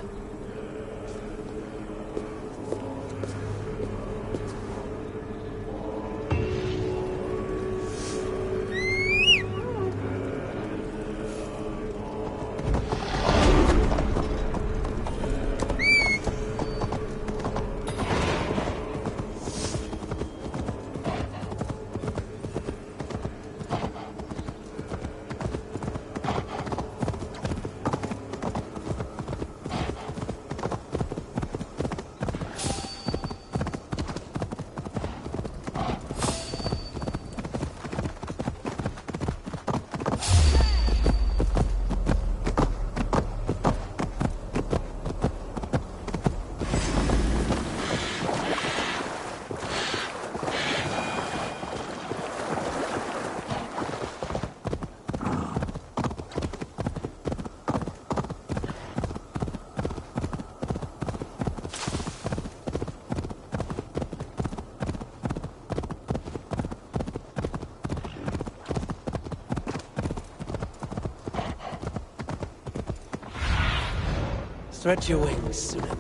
Stretch your wings, Sunan.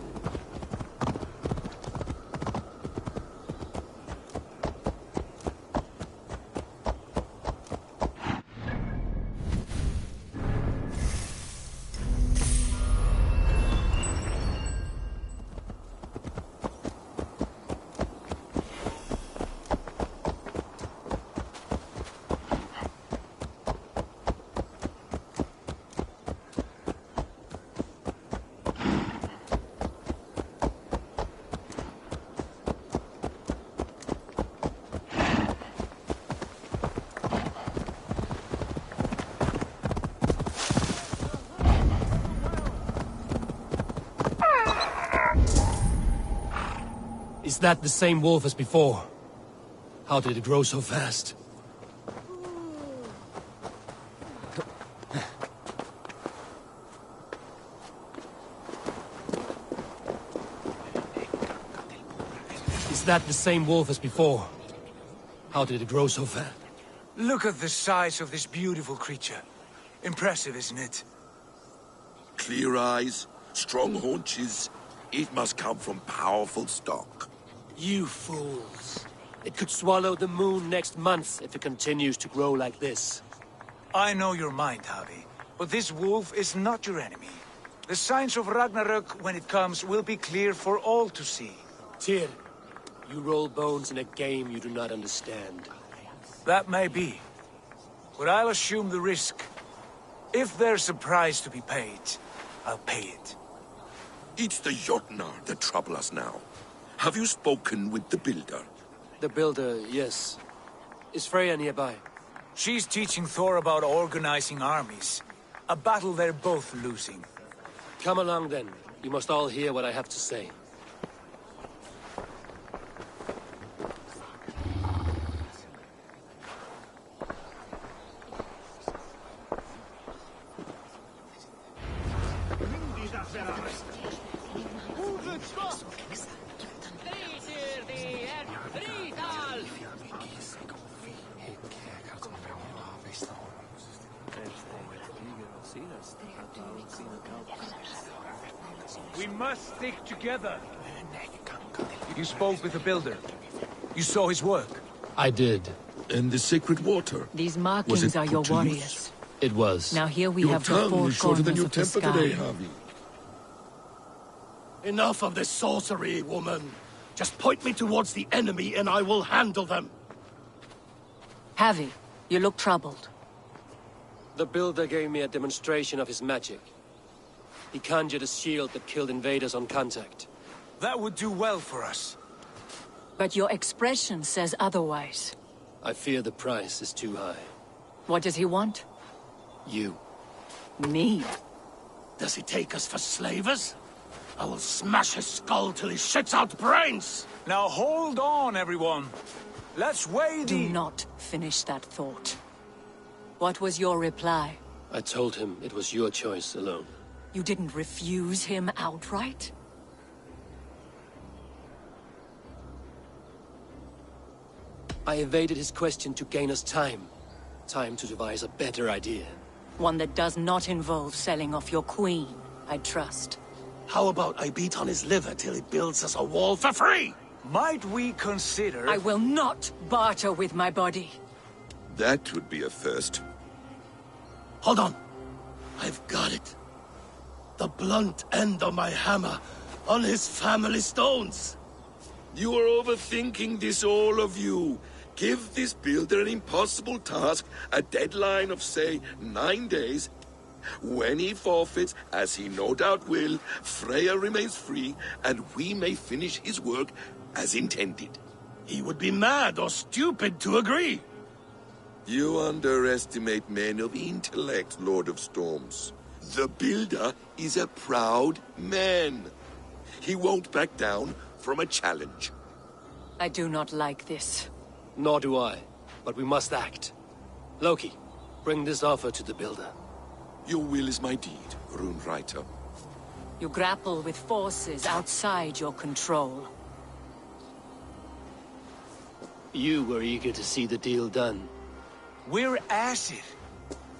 Is that the same wolf as before? How did it grow so fast? Is that the same wolf as before? How did it grow so fast? Look at the size of this beautiful creature. Impressive, isn't it? Clear eyes, strong haunches. It must come from powerful stock. You fools. It could swallow the moon next month if it continues to grow like this. I know your mind, Javi, but this wolf is not your enemy. The signs of Ragnarök, when it comes, will be clear for all to see. Tyr, you roll bones in a game you do not understand. That may be, but I'll assume the risk. If there's a price to be paid, I'll pay it. It's the Jotnar that trouble us now. Have you spoken with the builder? The builder, yes. Is Freya nearby? She's teaching Thor about organizing armies. A battle they're both losing. Come along then. You must all hear what I have to say. We must stick together. You spoke with the builder. You saw his work. I did. And the sacred water? These markings are your warriors. It was. Now here we Your have the tongue four is shorter than corners your of the temper sky. today, Javi. Enough of this sorcery, woman. Just point me towards the enemy and I will handle them. Javi, you look troubled. The builder gave me a demonstration of his magic. He conjured a shield that killed invaders on contact. That would do well for us. But your expression says otherwise. I fear the price is too high. What does he want? You. Me? Does he take us for slavers? I will smash his skull till he shits out brains! Now hold on, everyone. Let's weigh Do the... not finish that thought. What was your reply? I told him it was your choice alone. You didn't refuse him outright? I evaded his question to gain us time. Time to devise a better idea. One that does not involve selling off your queen, I trust. How about I beat on his liver till he builds us a wall for free? Might we consider... I will not barter with my body. That would be a first. Hold on. I've got it. The blunt end of my hammer on his family stones. You are overthinking this, all of you. Give this builder an impossible task, a deadline of, say, 9 days. When he forfeits, as he no doubt will, Freya remains free, and we may finish his work as intended. He would be mad or stupid to agree. You underestimate men of intellect, Lord of Storms. The builder is a proud man. He won't back down from a challenge. I do not like this. Nor do I, but we must act. Loki, bring this offer to the builder. Your will is my deed, Rune Writer. You grapple with forces outside your control. You were eager to see the deal done. We're acid.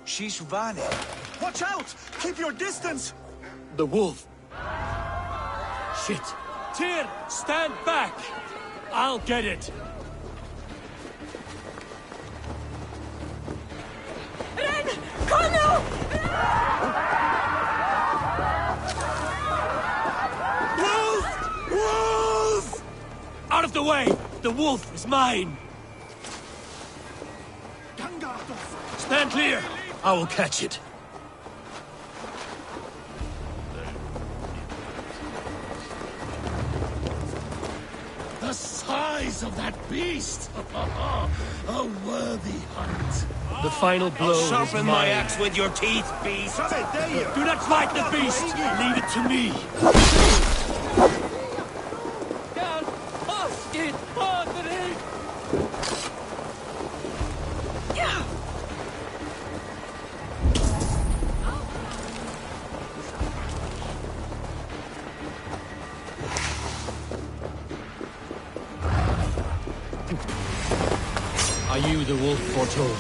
She's Vani. Watch out! Keep your distance! The wolf! Shit! Tyr, stand back! I'll get it! Ren! Kom nu! Wolf! Wolf! Out of the way! The wolf is mine! Stand clear! I will catch it. The size of that beast! A worthy hunt. The final blow is Sharpen mine. my axe with your teeth, beast. Do not fight the beast! Leave it to me! Are you the wolf foretold?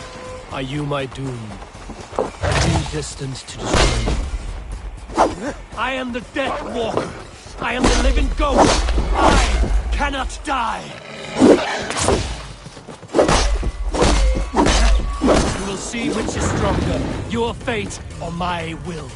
Are you my doom? Are you destined to destroy me? I am the Death Walker. I am the living ghost. I cannot die. see which is stronger, your fate or my will.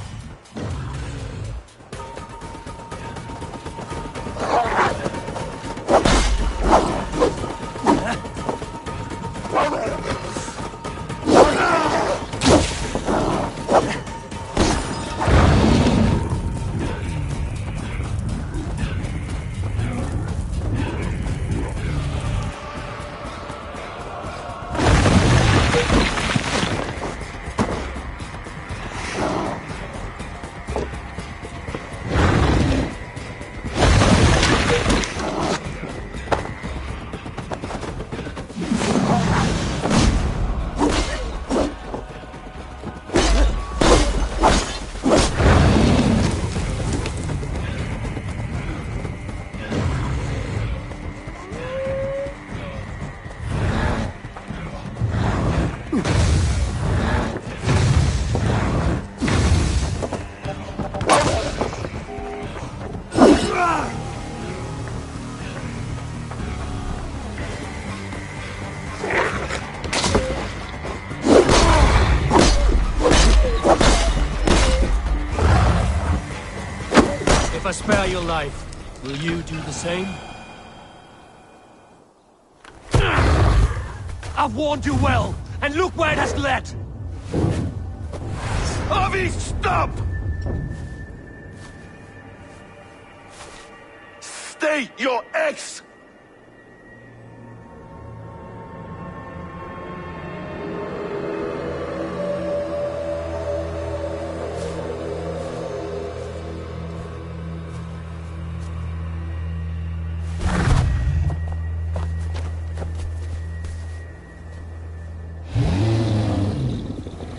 If I spare your life, will you do the same? I've warned you well, and look where it has led! Avi, stop! Stay your ex!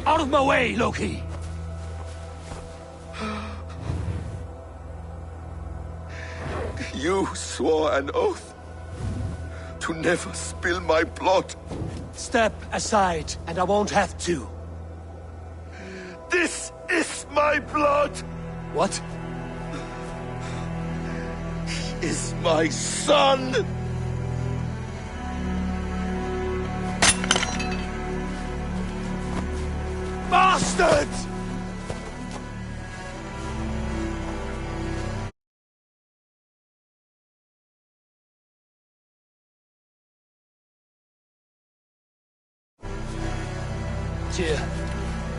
Out of my way, Loki! You swore an oath to never spill my blood. Step aside, and I won't have to. This is my blood! What? He is my son! Bastards! Tyr,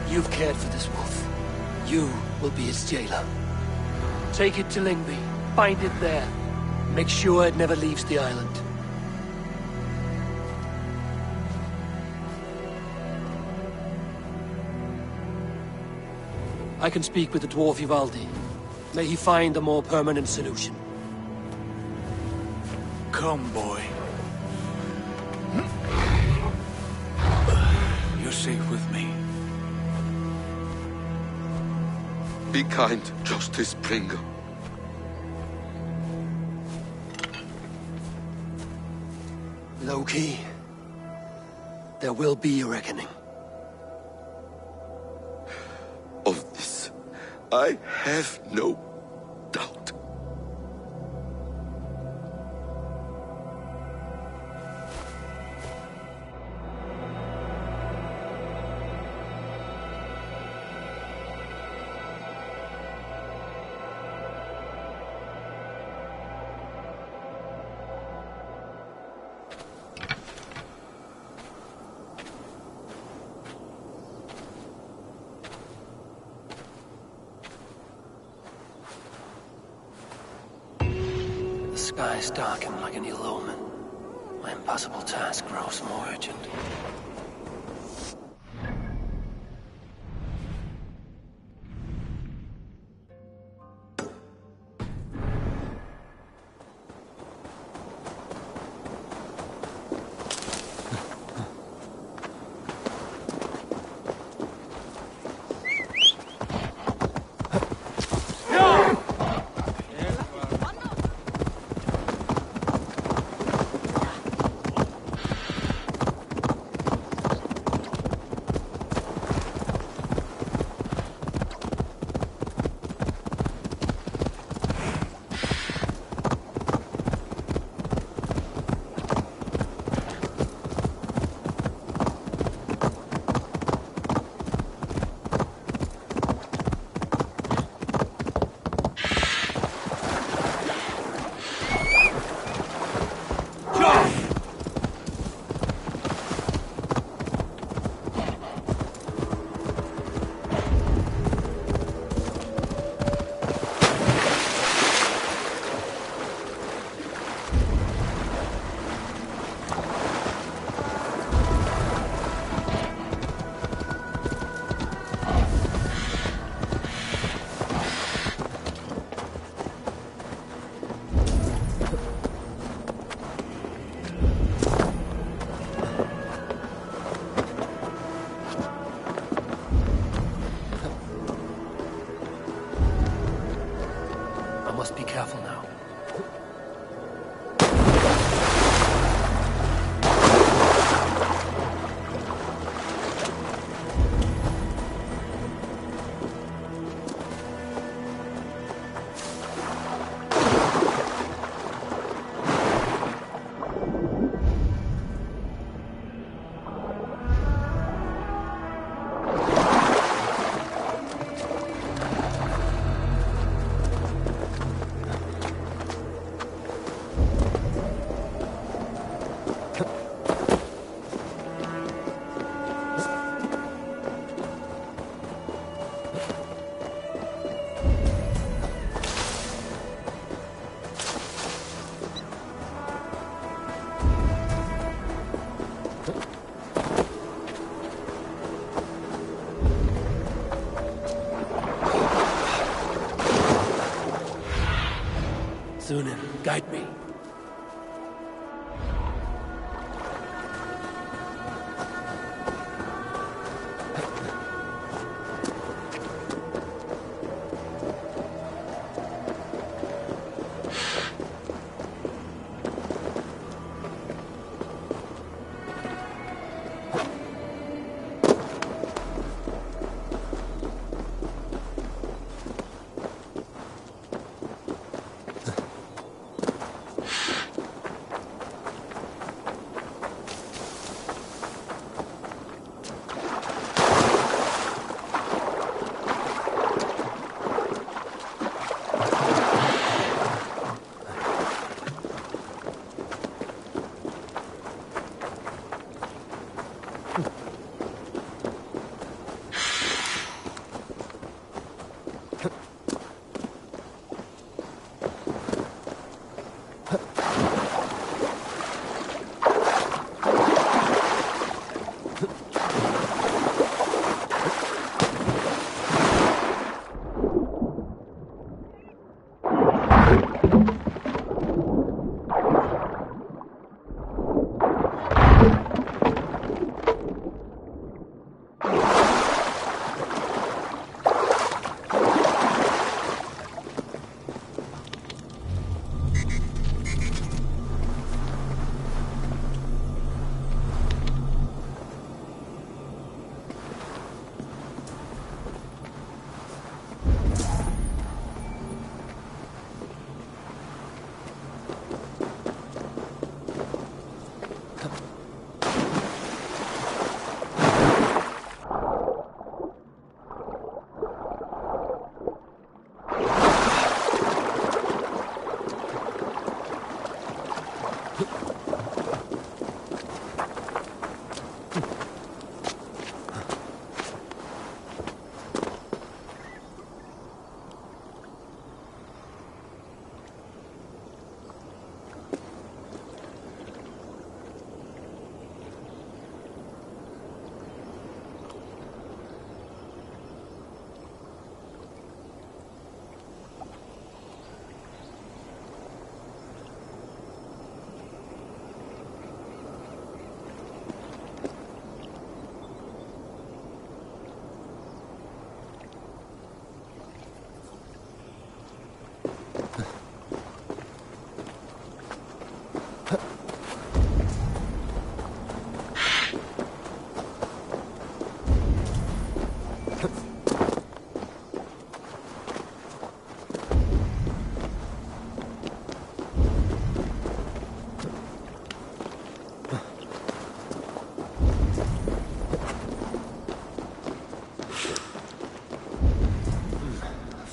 you've cared for this wolf. You will be its jailer. Take it to Lingby. Find it there. Make sure it never leaves the island. I can speak with the dwarf Ivaldi. May he find a more permanent solution. Come, boy. You're safe with me. Be kind, Justice Bringer. Loki, there will be a reckoning. Of this, I have no doubt. The skies darken like an ill omen. My impossible task grows more urgent. Thunin, guide me.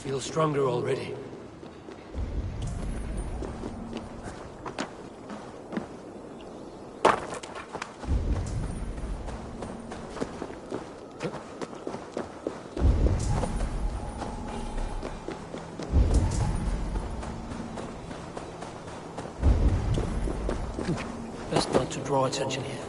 Feel stronger already. Best not to draw attention here.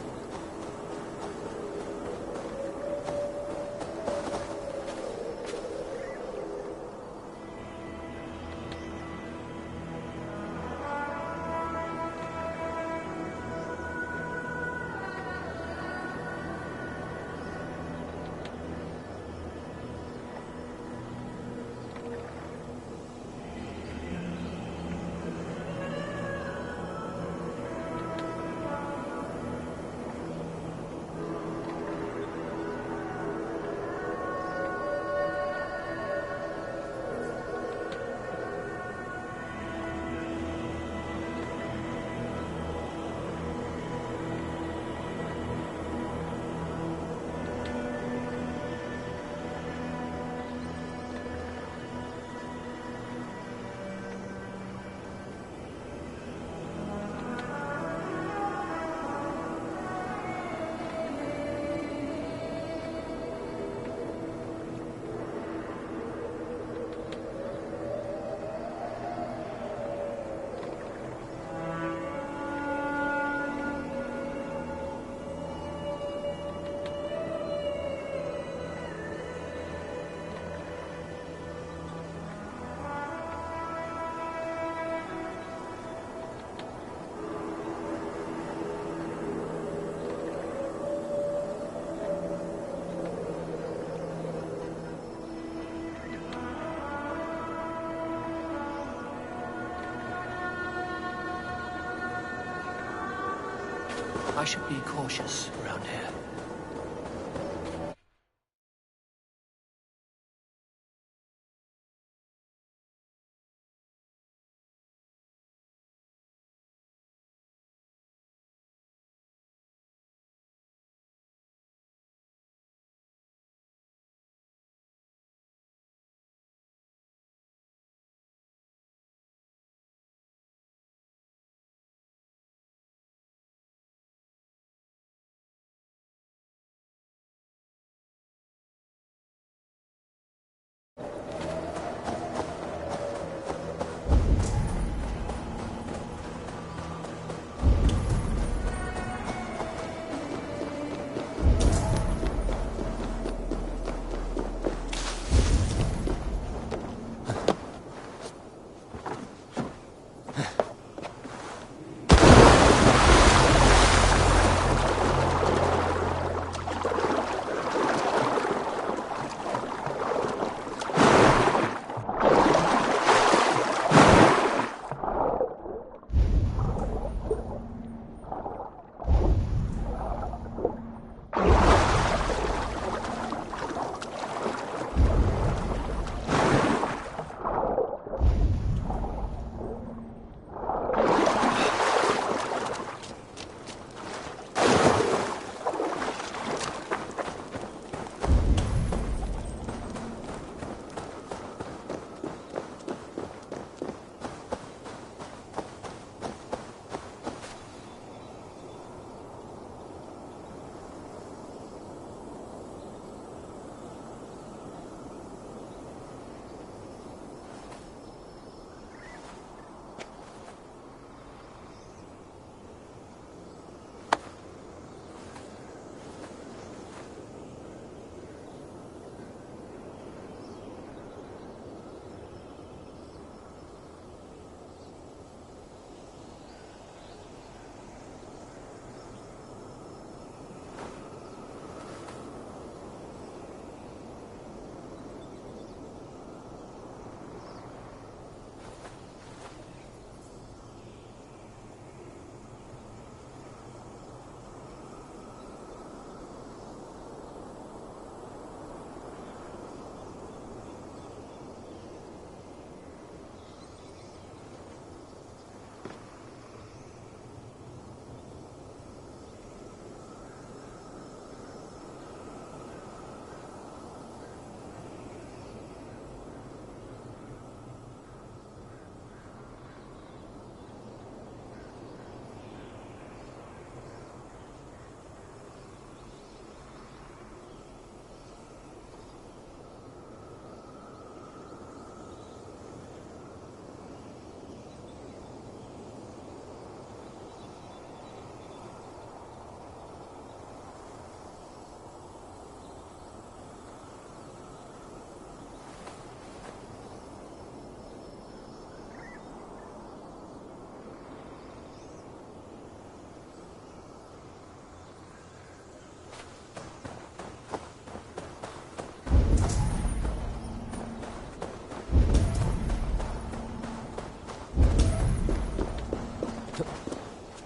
I should be cautious around here.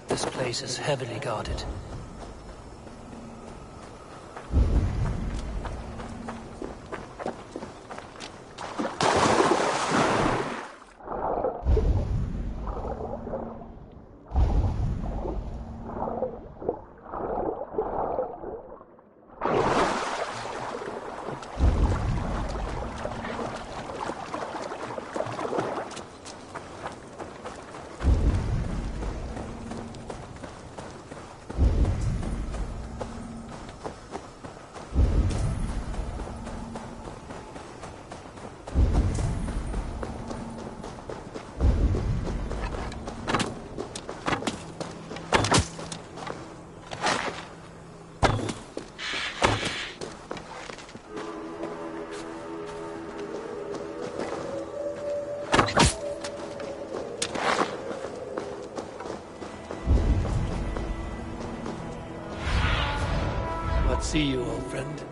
This place is heavily guarded. See you, old friend.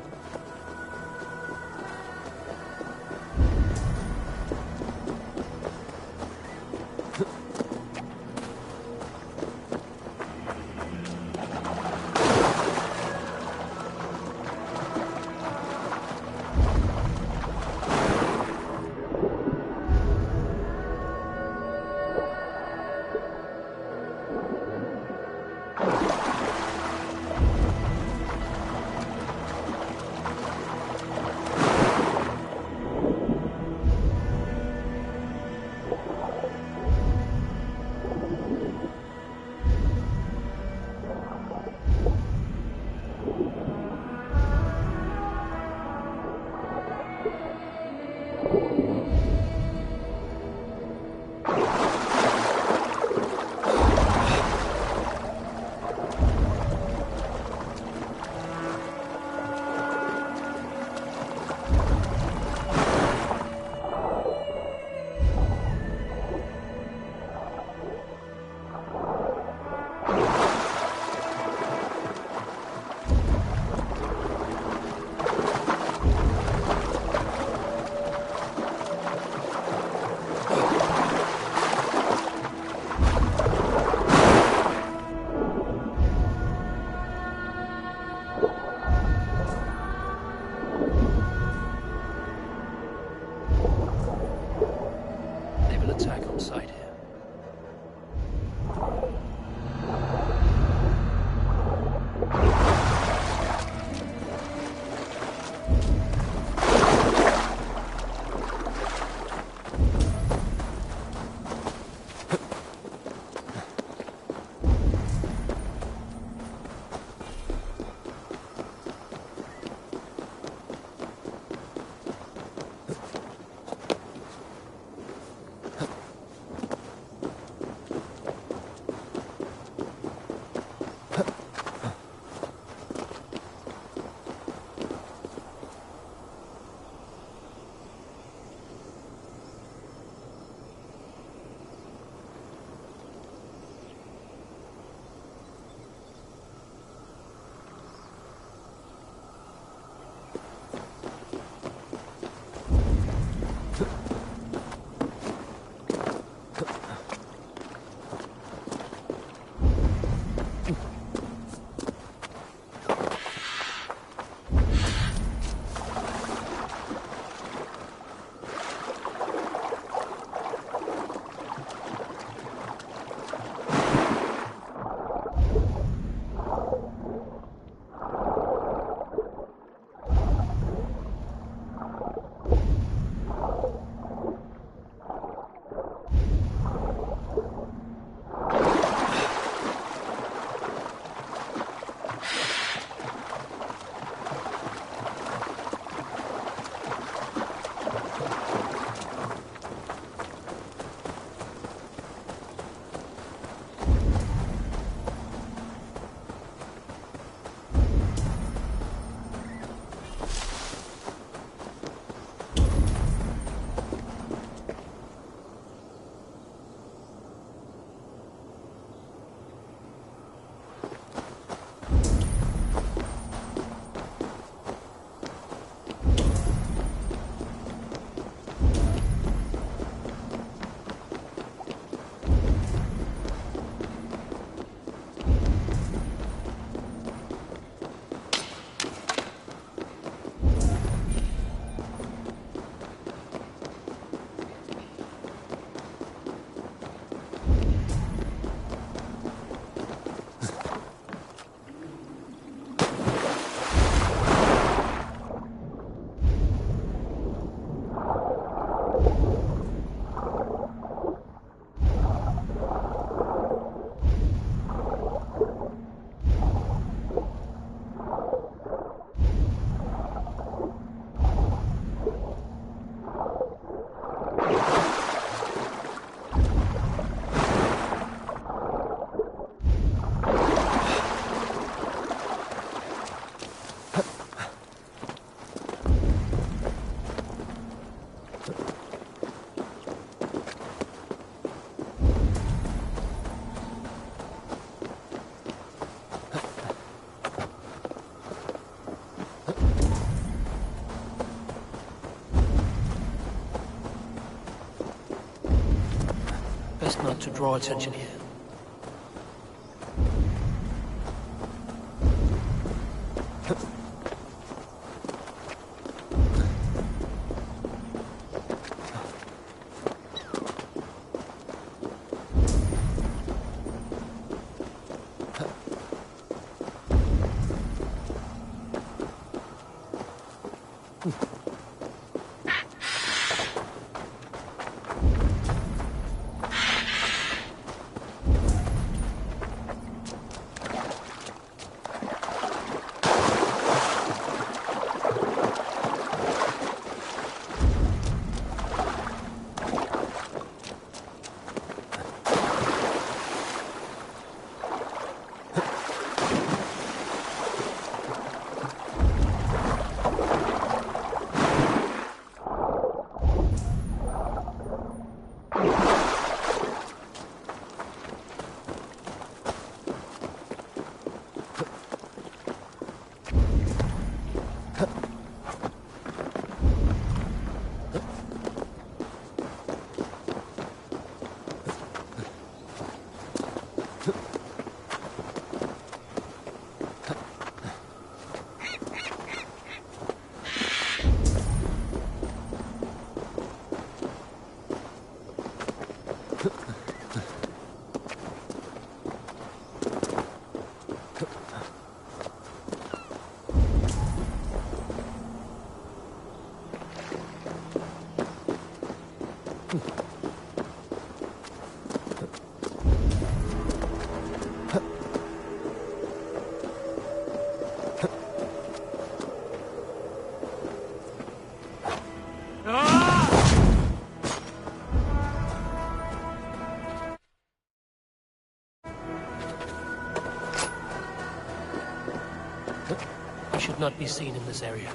best not to draw attention here. You should not be seen in this area.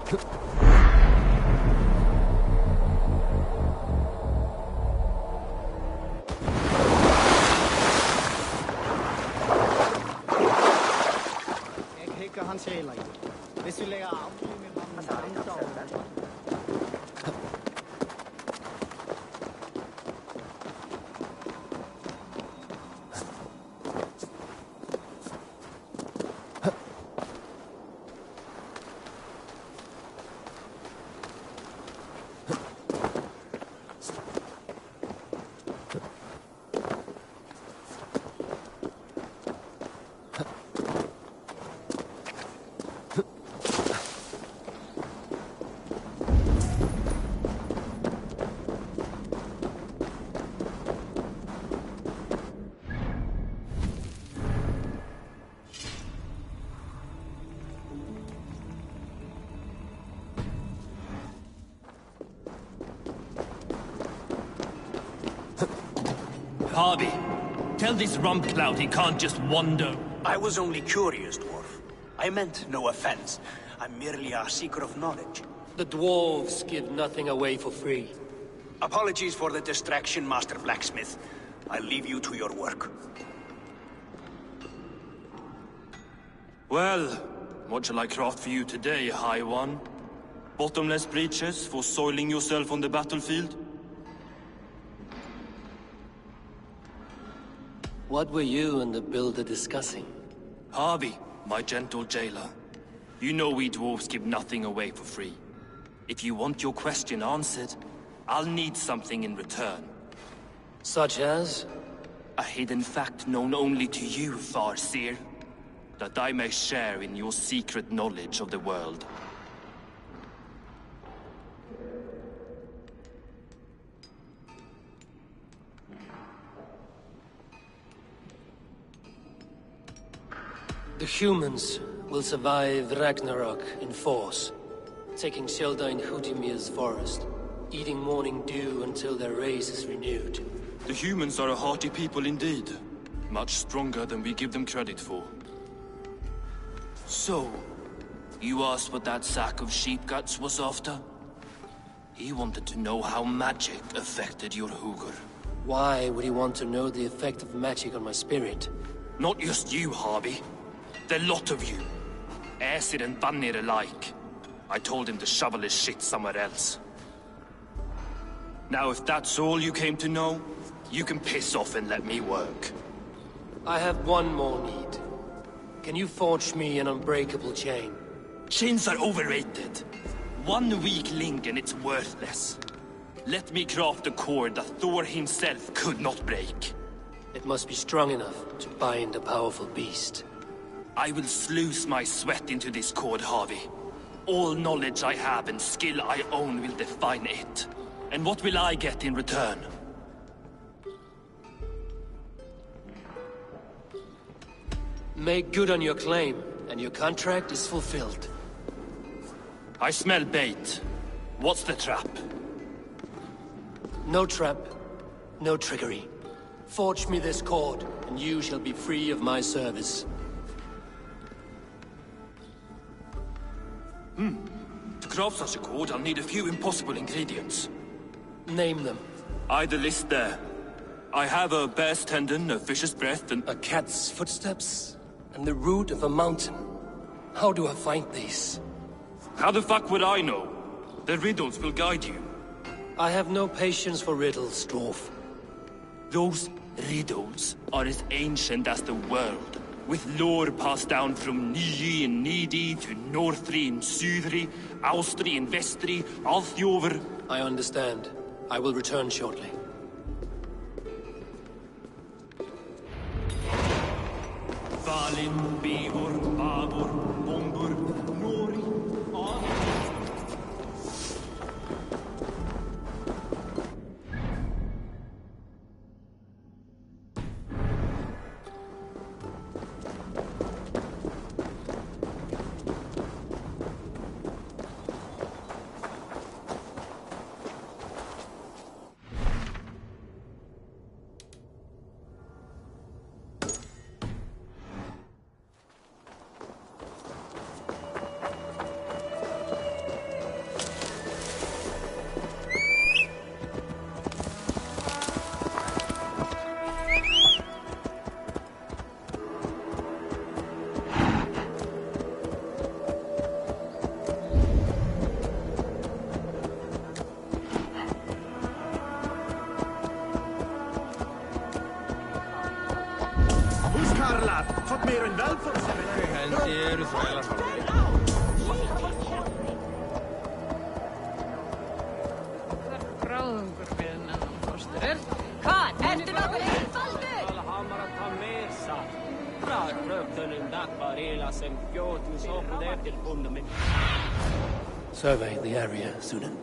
Han sjæler i. Hvis vi lægger afgivet med ham, så er det dog. Harvey, tell this rump cloud he can't just wander. I was only curious, dwarf. I meant no offense. I'm merely a seeker of knowledge. The dwarves give nothing away for free. Apologies for the distraction, Master Blacksmith. I'll leave you to your work. Well, what shall I craft for you today, High One? Bottomless breeches for soiling yourself on the battlefield? What were you and the builder discussing? Harvey, my gentle jailer. You know we dwarves give nothing away for free. If you want your question answered, I'll need something in return. Such as? A hidden fact known only to you, Farseer. That I may share in your secret knowledge of the world. The humans will survive Ragnarok in force, taking shelter in Hutimir's forest, eating morning dew until their race is renewed. The humans are a hearty people indeed. Much stronger than we give them credit for. So, you asked what that sack of sheep guts was after? He wanted to know how magic affected your Hugr. Why would he want to know the effect of magic on my spirit? Not just you, Harvey. The lot of you. Aesir and Vanir alike. I told him to shovel his shit somewhere else. Now if that's all you came to know, you can piss off and let me work. I have one more need. Can you forge me an unbreakable chain? Chains are overrated. One weak link and it's worthless. Let me craft a cord that Thor himself could not break. It must be strong enough to bind a powerful beast. I will sluice my sweat into this cord, Harvey. All knowledge I have and skill I own will define it. And what will I get in return? Make good on your claim, and your contract is fulfilled. I smell bait. What's the trap? No trap, no trickery. Forge me this cord, and you shall be free of my service. To craft such a cord, I'll need a few impossible ingredients. Name them. The list there. I have a bear's tendon, a fish's breath, and... A cat's footsteps, and the root of a mountain. How do I find these? How the fuck would I know? The riddles will guide you. I have no patience for riddles, dwarf. Those riddles are as ancient as the world, with lore passed down from Niji and Nidi to Northri and Sudri, Austri and Vestri, Althjover. I understand. I will return shortly. Valin, Beavor, Babur, Bombur, Nori, fått mer än väl för sig. Kan, ertu något einfaldur? Survey the area, Sunan.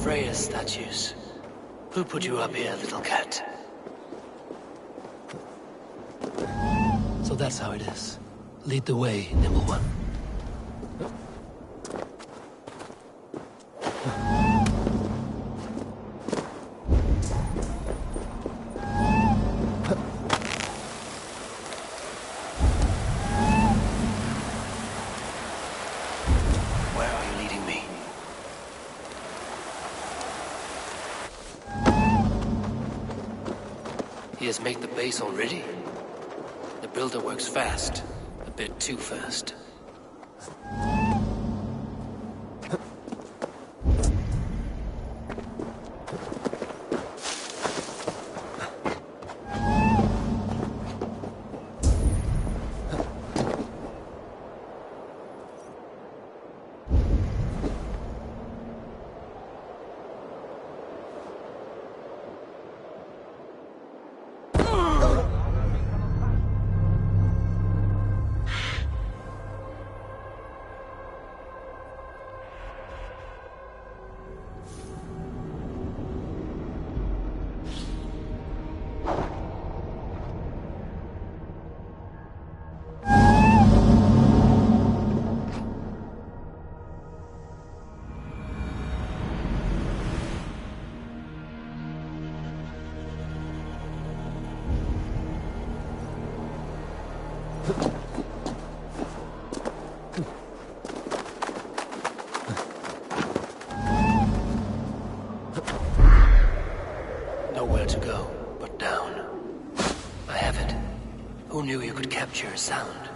Freya's statues. Who put you up here, little cat? So that's how it is. Lead the way, Nimble One. Where are you leading me? He has made the base already. The builder works fast. A bit too fast. Nowhere to go but down. I have it. Who knew you could capture a sound?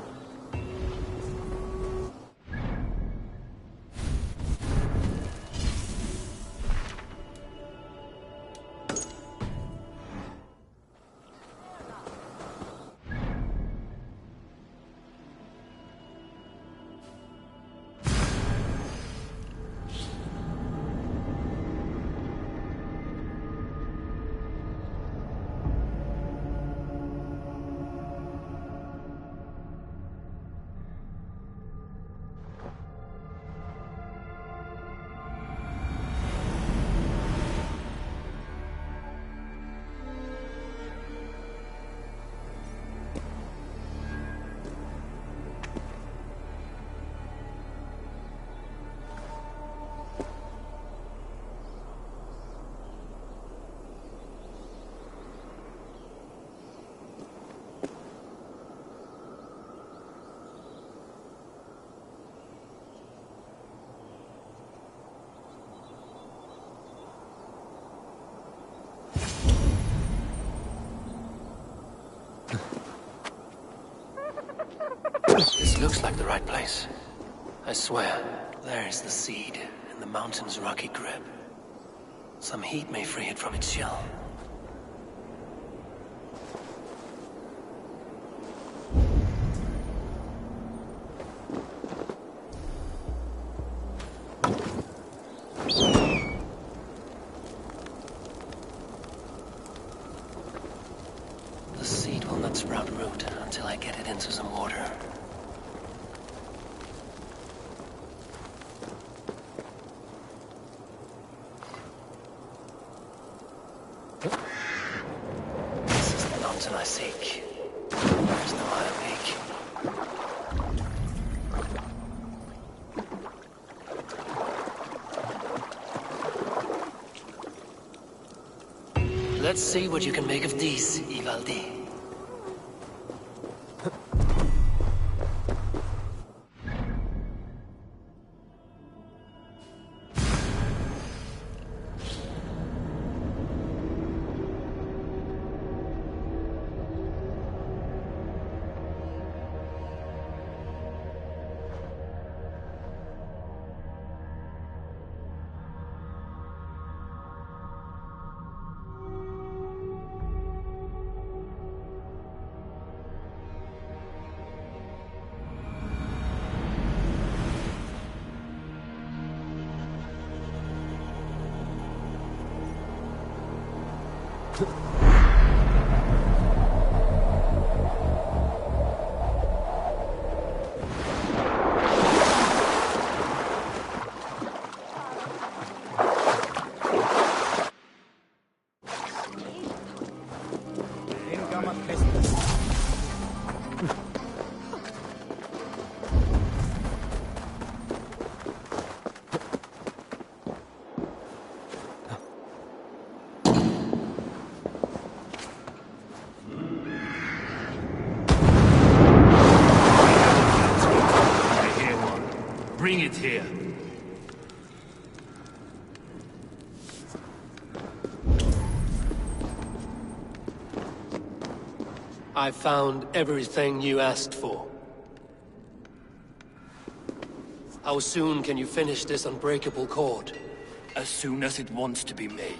This looks like the right place. I swear, there's the seed in the mountain's rocky grip. Some heat may free it from its shell. The seed will not sprout root until I get it into some water. Let's see what you can make of these, Ivaldi. Bring it here. I found everything you asked for. How soon can you finish this unbreakable cord? As soon as it wants to be made.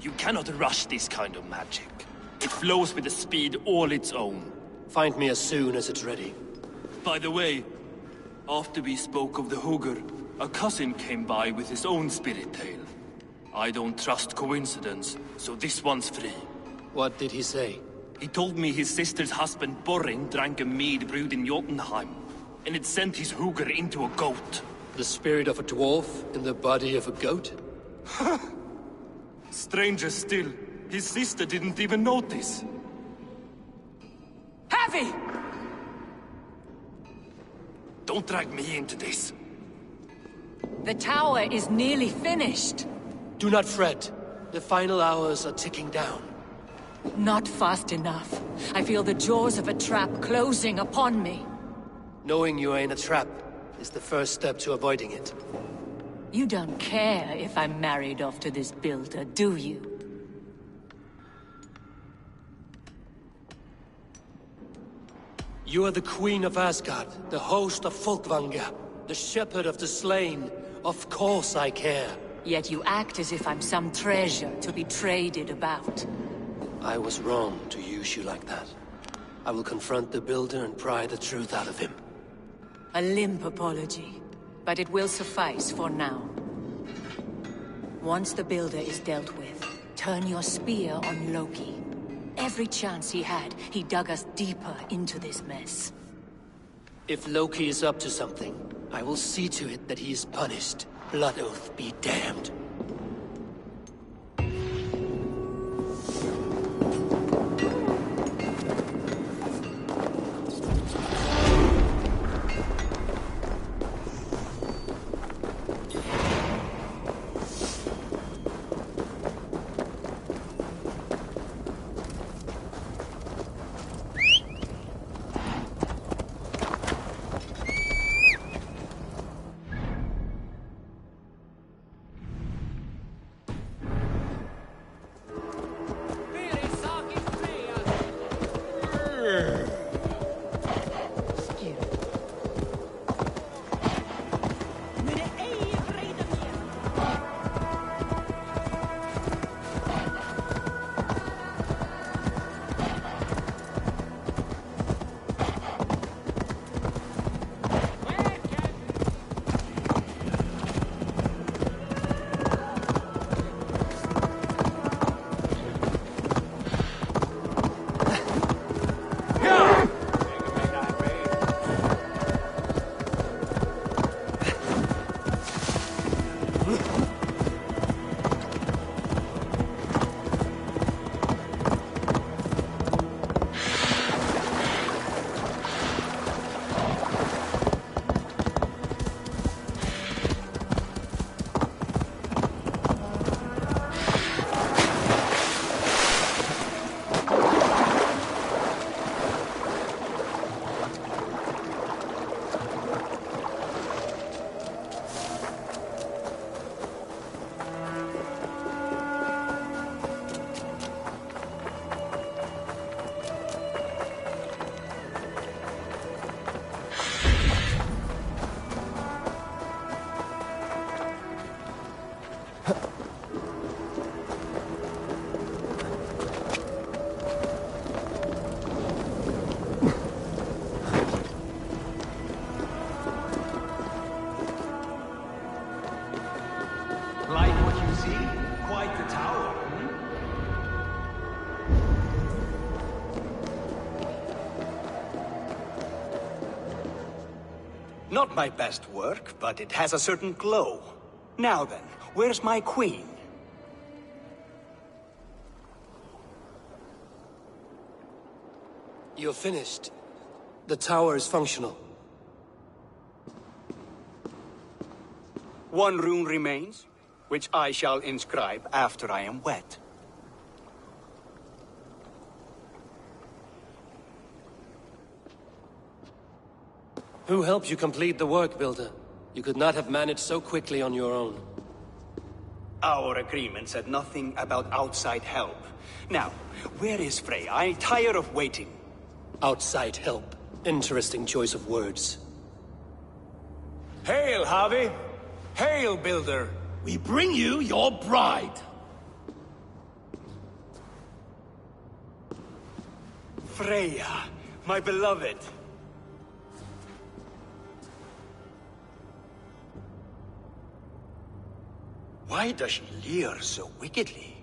You cannot rush this kind of magic. It flows with a speed all its own. Find me as soon as it's ready. By the way, after we spoke of the Hugr, a cousin came by with his own spirit tale. I don't trust coincidence, so this one's free. What did he say? He told me his sister's husband Borin drank a mead brewed in Jotunheim, and it sent his Hugr into a goat. The spirit of a dwarf in the body of a goat? Stranger still, his sister didn't even notice. Heavy! Don't drag me into this. The tower is nearly finished. Do not fret. The final hours are ticking down. Not fast enough. I feel the jaws of a trap closing upon me. Knowing you are in a trap is the first step to avoiding it. You don't care if I'm married off to this builder, do you? You are the Queen of Asgard, the host of Folkvanga, the shepherd of the slain. Of course I care. Yet you act as if I'm some treasure to be traded about. I was wrong to use you like that. I will confront the builder and pry the truth out of him. A limp apology, but it will suffice for now. Once the builder is dealt with, turn your spear on Loki. Every chance he had, he dug us deeper into this mess. If Loki is up to something, I will see to it that he is punished. Blood Oath be damned. see? Quite the tower, hmm? Not my best work, but it has a certain glow. Now then, where's my queen? You're finished. The tower is functional. One rune remains, which I shall inscribe after I am wet. Who helped you complete the work, Builder? You could not have managed so quickly on your own. Our agreement said nothing about outside help. Now, where is Freya? I'm tired of waiting. Outside help. Interesting choice of words. Hail, Harvey! Hail, Builder! We bring you your bride. Freya, my beloved. Why does she leer so wickedly?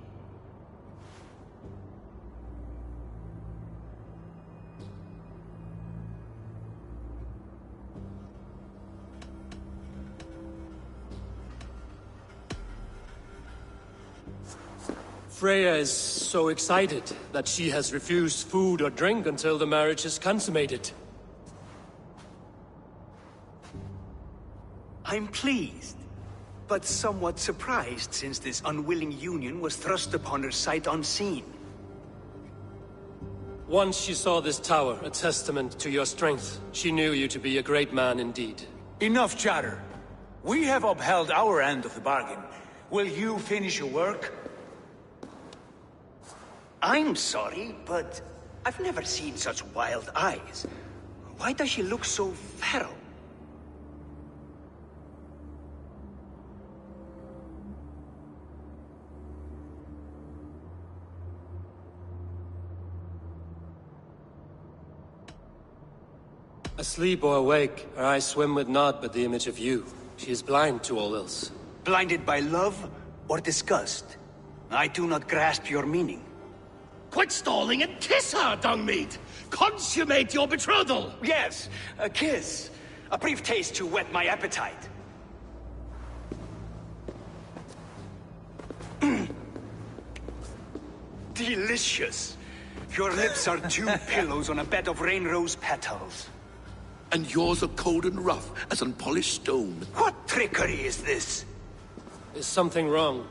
Freya is so excited that she has refused food or drink until the marriage is consummated. I'm pleased, but somewhat surprised since this unwilling union was thrust upon her sight unseen. Once she saw this tower, a testament to your strength, she knew you to be a great man indeed. Enough chatter. We have upheld our end of the bargain. Will you finish your work? I'm sorry, but I've never seen such wild eyes. Why does she look so feral? Asleep or awake, her eyes swim with naught but the image of you. She is blind to all else. Blinded by love or disgust? I do not grasp your meaning. Quit stalling and kiss her, Dungmeat! Consummate your betrothal! Yes, a kiss. A brief taste to whet my appetite. Delicious. Your lips are two pillows on a bed of rain rose petals. And yours are cold and rough as unpolished stone. What trickery is this? Is something wrong?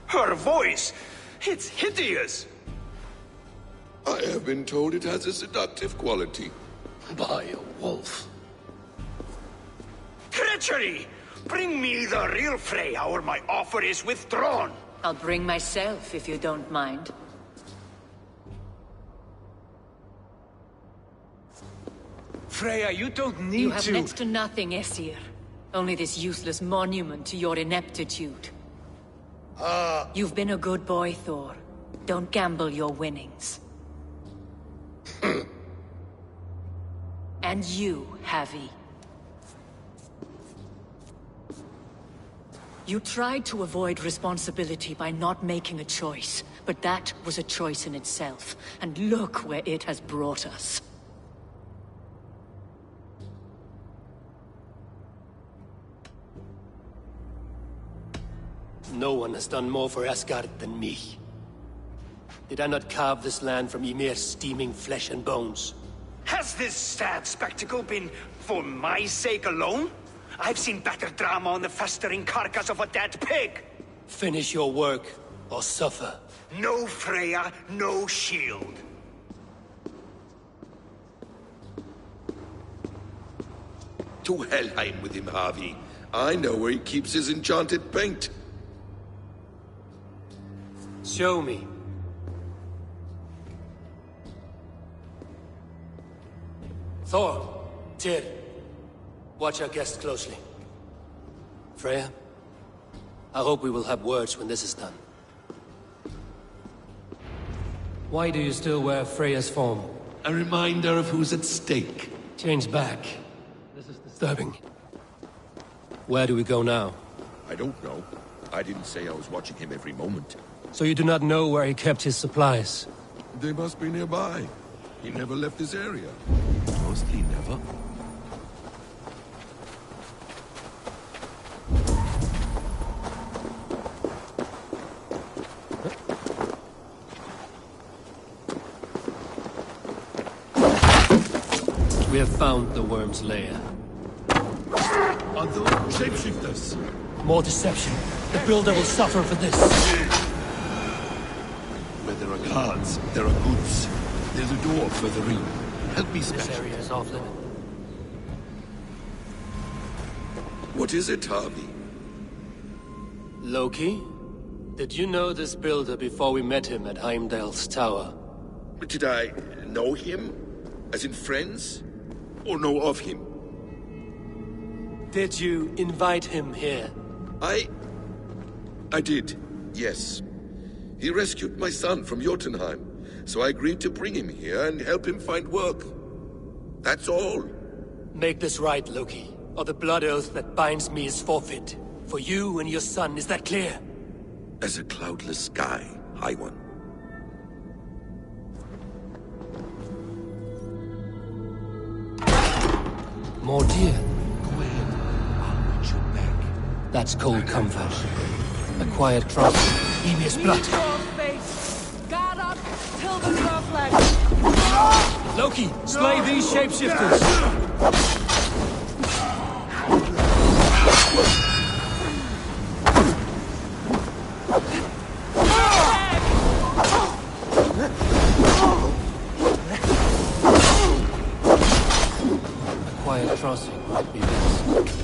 Her voice! It's hideous! I have been told it has a seductive quality. By a wolf. Treachery! Bring me the real Freya or my offer is withdrawn! I'll bring myself if you don't mind. Freya, you don't need You have to... next to nothing, Aesir. Only this useless monument to your ineptitude. You've been a good boy, Thor. Don't gamble your winnings. And you, Havi. You tried to avoid responsibility by not making a choice, but that was a choice in itself, and look where it has brought us. No one has done more for Asgard than me. Did I not carve this land from Ymir's steaming flesh and bones? Has this sad spectacle been for my sake alone? I've seen better drama on the festering carcass of a dead pig! Finish your work, or suffer. No Freya, no shield. To Helheim with him, Harvey. I know where he keeps his enchanted paint. Show me. Thor, Tyr, watch our guest closely. Freya, I hope we will have words when this is done. Why do you still wear Freya's form? A reminder of who's at stake. Change back. This is disturbing. Where do we go now? I don't know. I didn't say I was watching him every moment. So you do not know where he kept his supplies? They must be nearby. He never left this area. Mostly never. We have found the worm's lair. Are those shapeshifters? More deception. The Builder will suffer for this. Where there are guards, there are goods. There's a door further in. Help me smash This area is off limit. What is it, Harvey? Loki? Did you know this Builder before we met him at Heimdall's tower? Did I know him? As in friends? Or know of him? Did you invite him here? I did, yes. He rescued my son from Jotunheim, so I agreed to bring him here and help him find work. That's all. Make this right, Loki, or the blood oath that binds me is forfeit. For you and your son, is that clear? As a cloudless sky, High One. More dear. Go ahead. I'll watch your back. That's cold comfort. A quiet trust. Evious blood. Guard up till the flag. Loki, slay these shapeshifters. A quiet crossing might be best.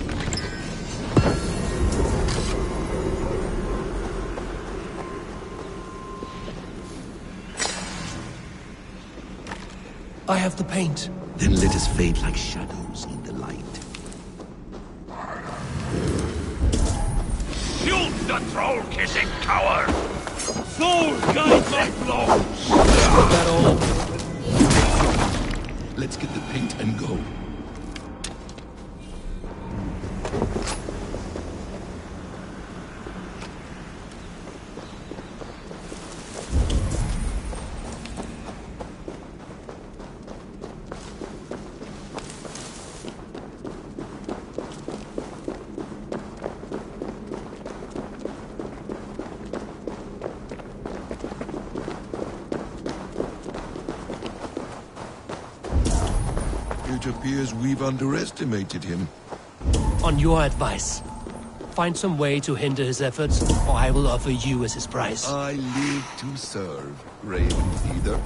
I have the paint. Then let us fade like shadows in the light. You the troll-kissing coward! Soul guide my blows! That all? Let's get the paint and go. It appears we've underestimated him. On your advice, find some way to hinder his efforts, or I will offer you as his price. I live to serve, Raven Feather.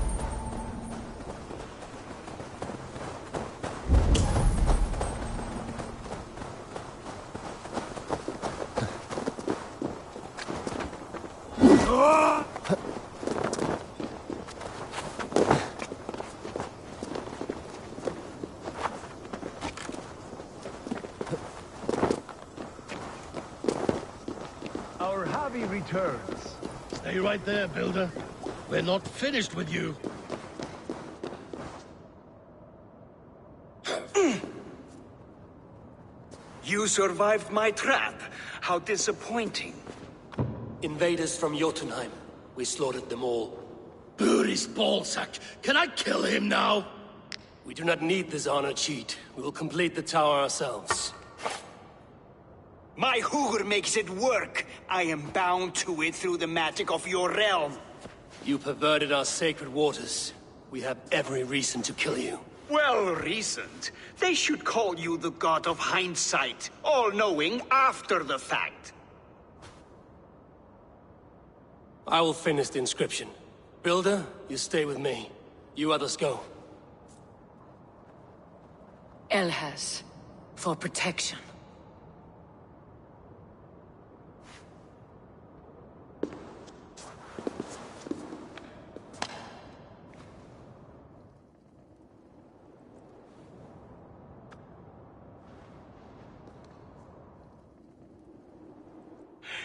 Our Harvey returns. Stay right there, Builder. We're not finished with you. You survived my trap. How disappointing. Invaders from Jotunheim. We slaughtered them all. Booty's ballsack. Can I kill him now? We do not need this honor cheat. We will complete the tower ourselves. My Hugr makes it work. I am bound to it through the magic of your realm. You perverted our sacred waters. We have every reason to kill you. Well reasoned. They should call you the god of hindsight, all-knowing after the fact. I will finish the inscription. Builder, you stay with me. You others go. Elhas, for protection.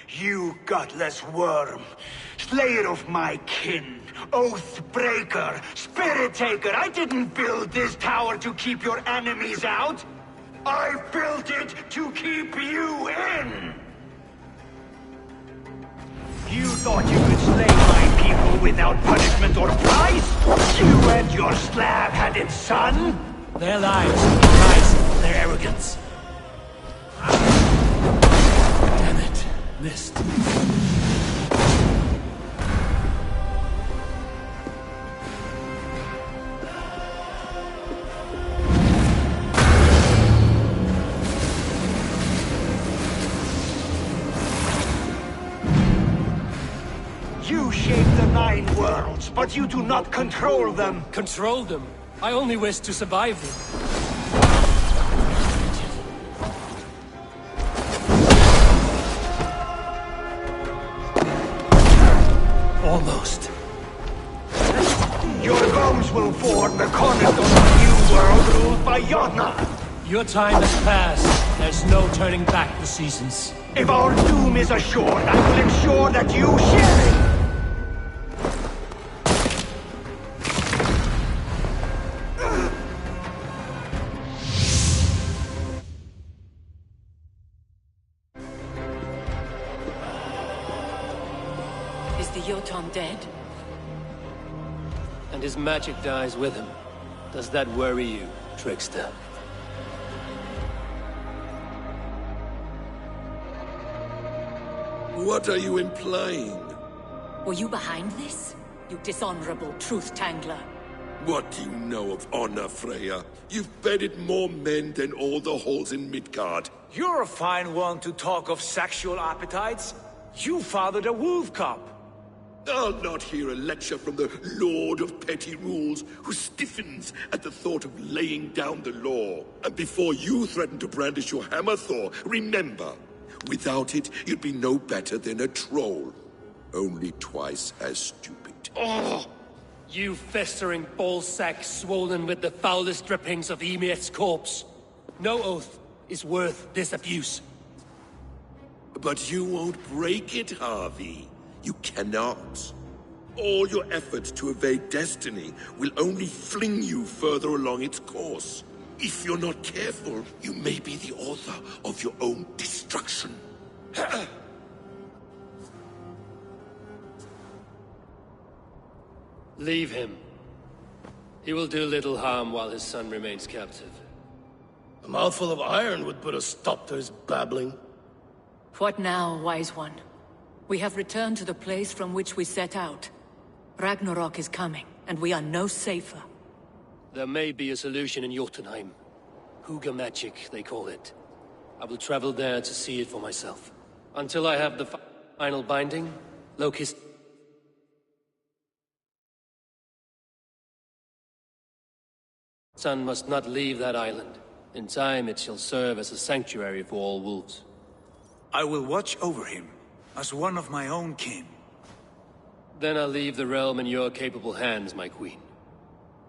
You godless worm, slayer of my kin, oath breaker, spirit taker, I didn't build this tower to keep your enemies out. I built it to keep you in! You thought you could slay my people without punishment or price? You and your slab-headed son? Their lives are the price of their arrogance. Damn it. Missed. You shape the 9 worlds, but you do not control them. Control them? I only wish to survive them. Almost. Your bones will form the cornerstone of a new world ruled by Yona. Your time has passed. There's no turning back the seasons. If our doom is assured, I will ensure that you share it. Is the Jotun dead? And his magic dies with him. Does that worry you, trickster? What are you implying? Were you behind this? You dishonorable truth-tangler. What do you know of honor, Freya? You've bedded more men than all the halls in Midgard. You're a fine one to talk of sexual appetites. You fathered a wolf cub. I'll not hear a lecture from the Lord of Petty Rules, who stiffens at the thought of laying down the law. And before you threaten to brandish your hammer, Thor, remember, without it, you'd be no better than a troll. Only twice as stupid. Oh! You festering ballsack swollen with the foulest drippings of Ymir's corpse. No oath is worth this abuse. But you won't break it, Harvey. You cannot. All your efforts to evade destiny will only fling you further along its course. If you're not careful, you may be the author of your own destruction. Leave him. He will do little harm while his son remains captive. A mouthful of iron would put a stop to his babbling. What now, wise one? We have returned to the place from which we set out. Ragnarok is coming, and we are no safer. There may be a solution in Jotunheim. Hugger magic, they call it. I will travel there to see it for myself. Until I have the final binding, Loki's... son must not leave that island. In time, it shall serve as a sanctuary for all wolves. I will watch over him, as one of my own kin. Then I'll leave the realm in your capable hands, my queen.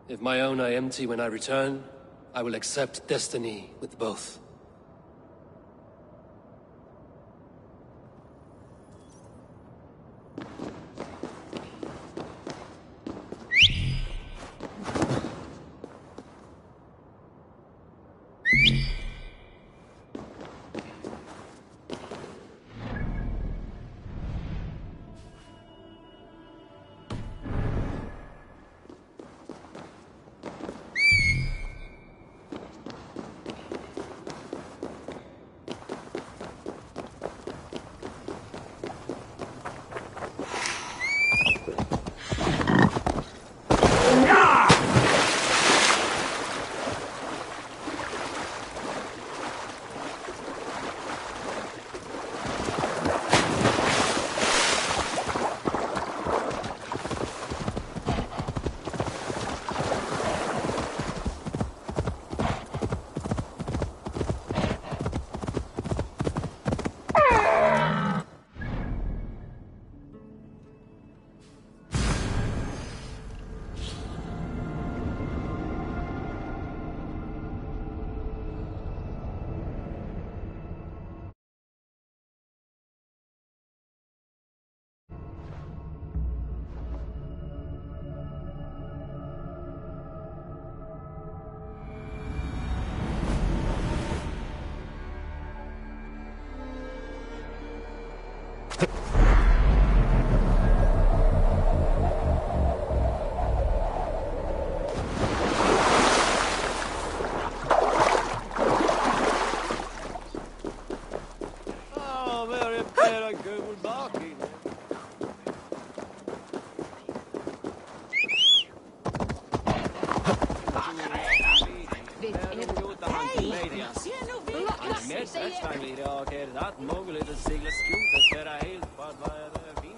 If my own are empty when I return, I will accept destiny with both. stridsvagn och är det möjligt att segla skjutet för det helt vad det vill.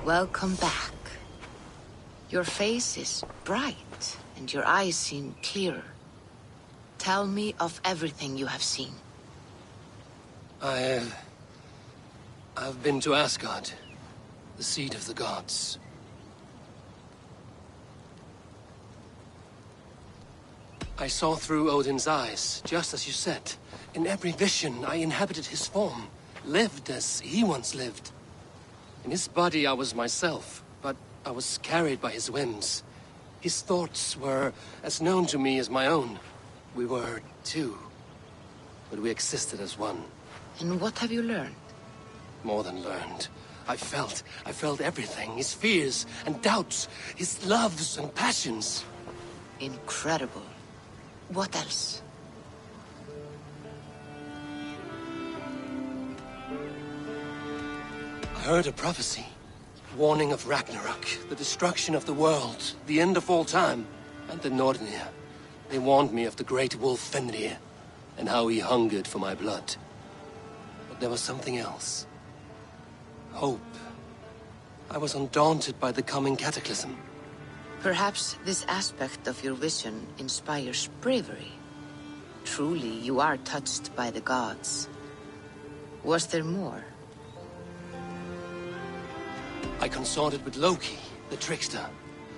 Welcome back. Your face is bright, and your eyes seem clearer. Tell me of everything you have seen. I've been to Asgard, the seat of the gods. I saw through Odin's eyes, just as you said. In every vision, I inhabited his form, lived as he once lived. In his body, I was myself, but I was carried by his whims. His thoughts were as known to me as my own. We were two, but we existed as one. And what have you learned? More than learned. I felt everything. His fears and doubts, his loves and passions. Incredible. What else? I heard a prophecy. Warning of Ragnarok, the destruction of the world, the end of all time, and the Nornir. They warned me of the great wolf Fenrir, and how he hungered for my blood. But there was something else. Hope. I was undaunted by the coming cataclysm. Perhaps this aspect of your vision inspires bravery. Truly, you are touched by the gods. Was there more? I consorted with Loki, the trickster.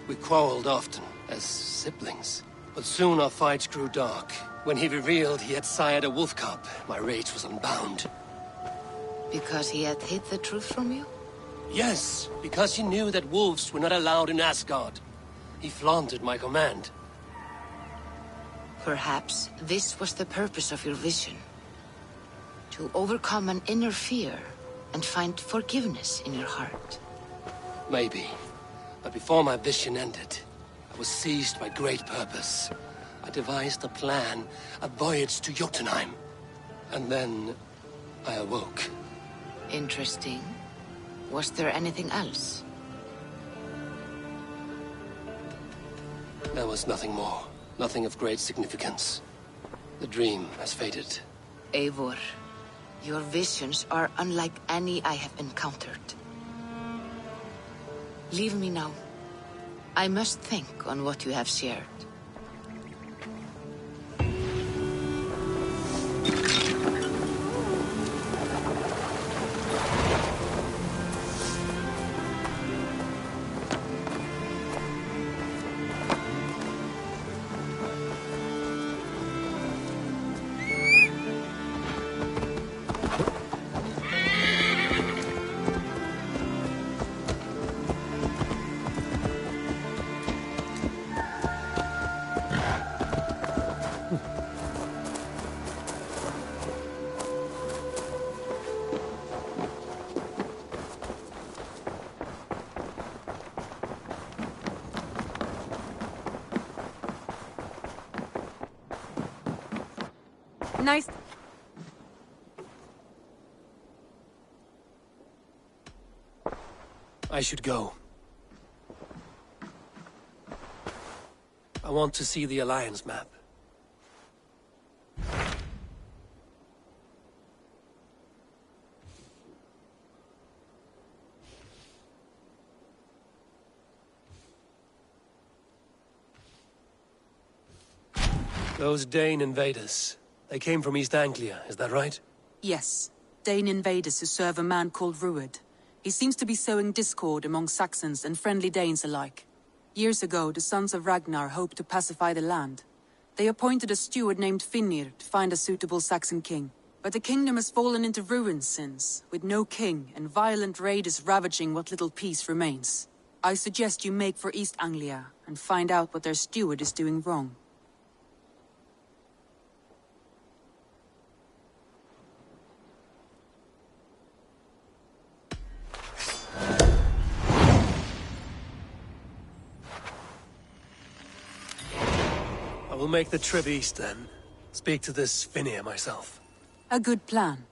We quarreled often, as siblings. But soon our fights grew dark. When he revealed he had sired a wolf cub, my rage was unbound. Because he had hid the truth from you? Yes, because he knew that wolves were not allowed in Asgard. He flaunted my command. Perhaps this was the purpose of your vision. To overcome an inner fear and find forgiveness in your heart. Maybe. But before my vision ended, I was seized by great purpose. I devised a plan, a voyage to Jotunheim. And then I awoke. Interesting. Was there anything else? There was nothing more. Nothing of great significance. The dream has faded. Eivor, your visions are unlike any I have encountered. Leave me now. I must think on what you have shared. Nice. I should go. I want to see the Alliance map. Those Dane invaders. They came from East Anglia, is that right? Yes. Dane invaders who serve a man called Ruud. He seems to be sowing discord among Saxons and friendly Danes alike. Years ago, the sons of Ragnar hoped to pacify the land. They appointed a steward named Finnr to find a suitable Saxon king. But the kingdom has fallen into ruins since, with no king and violent raiders ravaging what little peace remains. I suggest you make for East Anglia and find out what their steward is doing wrong. I will make the trip east then. Speak to this Finnr myself. A good plan.